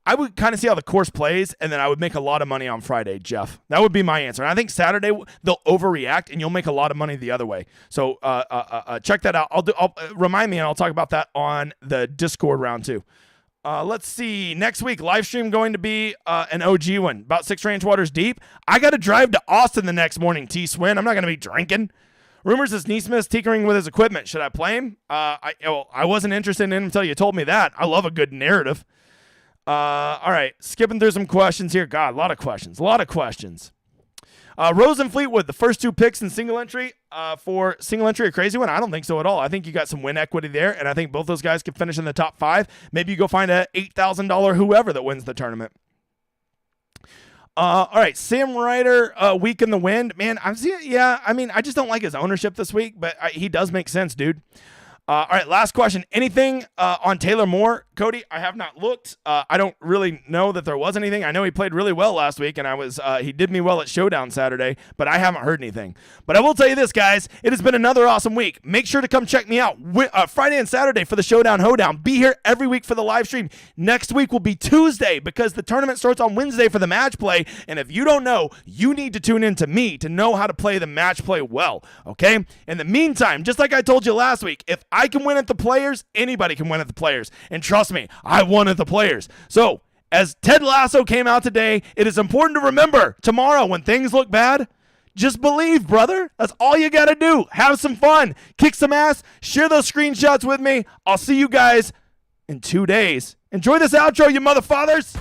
I would kind of see how the course plays, and then I would make a lot of money on Friday, Jeff. That would be my answer. And I think Saturday they'll overreact, and you'll make a lot of money the other way. So check that out. I'll remind me, and I'll talk about that on the Discord round too. Let's see. Next week, live stream going to be an OG one, about 6 range waters deep. I got to drive to Austin the next morning, T-Swin. I'm not going to be drinking. Rumors is Neesmith's tinkering with his equipment. Should I play him? I wasn't interested in him until you told me that. I love a good narrative. All right, skipping through some questions here. God, a lot of questions. Rose and Fleetwood, the first 2 picks in single entry. For single entry, a crazy one? I don't think so at all. I think you got some win equity there, and I think both those guys could finish in the top 5. Maybe you go find a $8,000 whoever that wins the tournament. All right, Sam Ryder, week in the wind. Man, I'm seeing. Yeah, I mean, I just don't like his ownership this week, but he does make sense, dude. All right, last question. Anything on Taylor Moore, Cody? I have not looked. I don't really know that there was anything. I know he played really well last week, and he did me well at Showdown Saturday, but I haven't heard anything. But I will tell you this, guys. It has been another awesome week. Make sure to come check me out Friday and Saturday for the Showdown Hoedown. Be here every week for the live stream. Next week will be Tuesday because the tournament starts on Wednesday for the match play, and if you don't know, you need to tune in to me to know how to play the match play well, okay? In the meantime, just like I told you last week, if I can win at the players, anybody can win at the players. And trust me, I won at the players. So, as Ted Lasso came out today, it is important to remember tomorrow when things look bad, just believe, brother. That's all you got to do. Have some fun. Kick some ass. Share those screenshots with me. I'll see you guys in 2 days. Enjoy this outro, you mother fathers.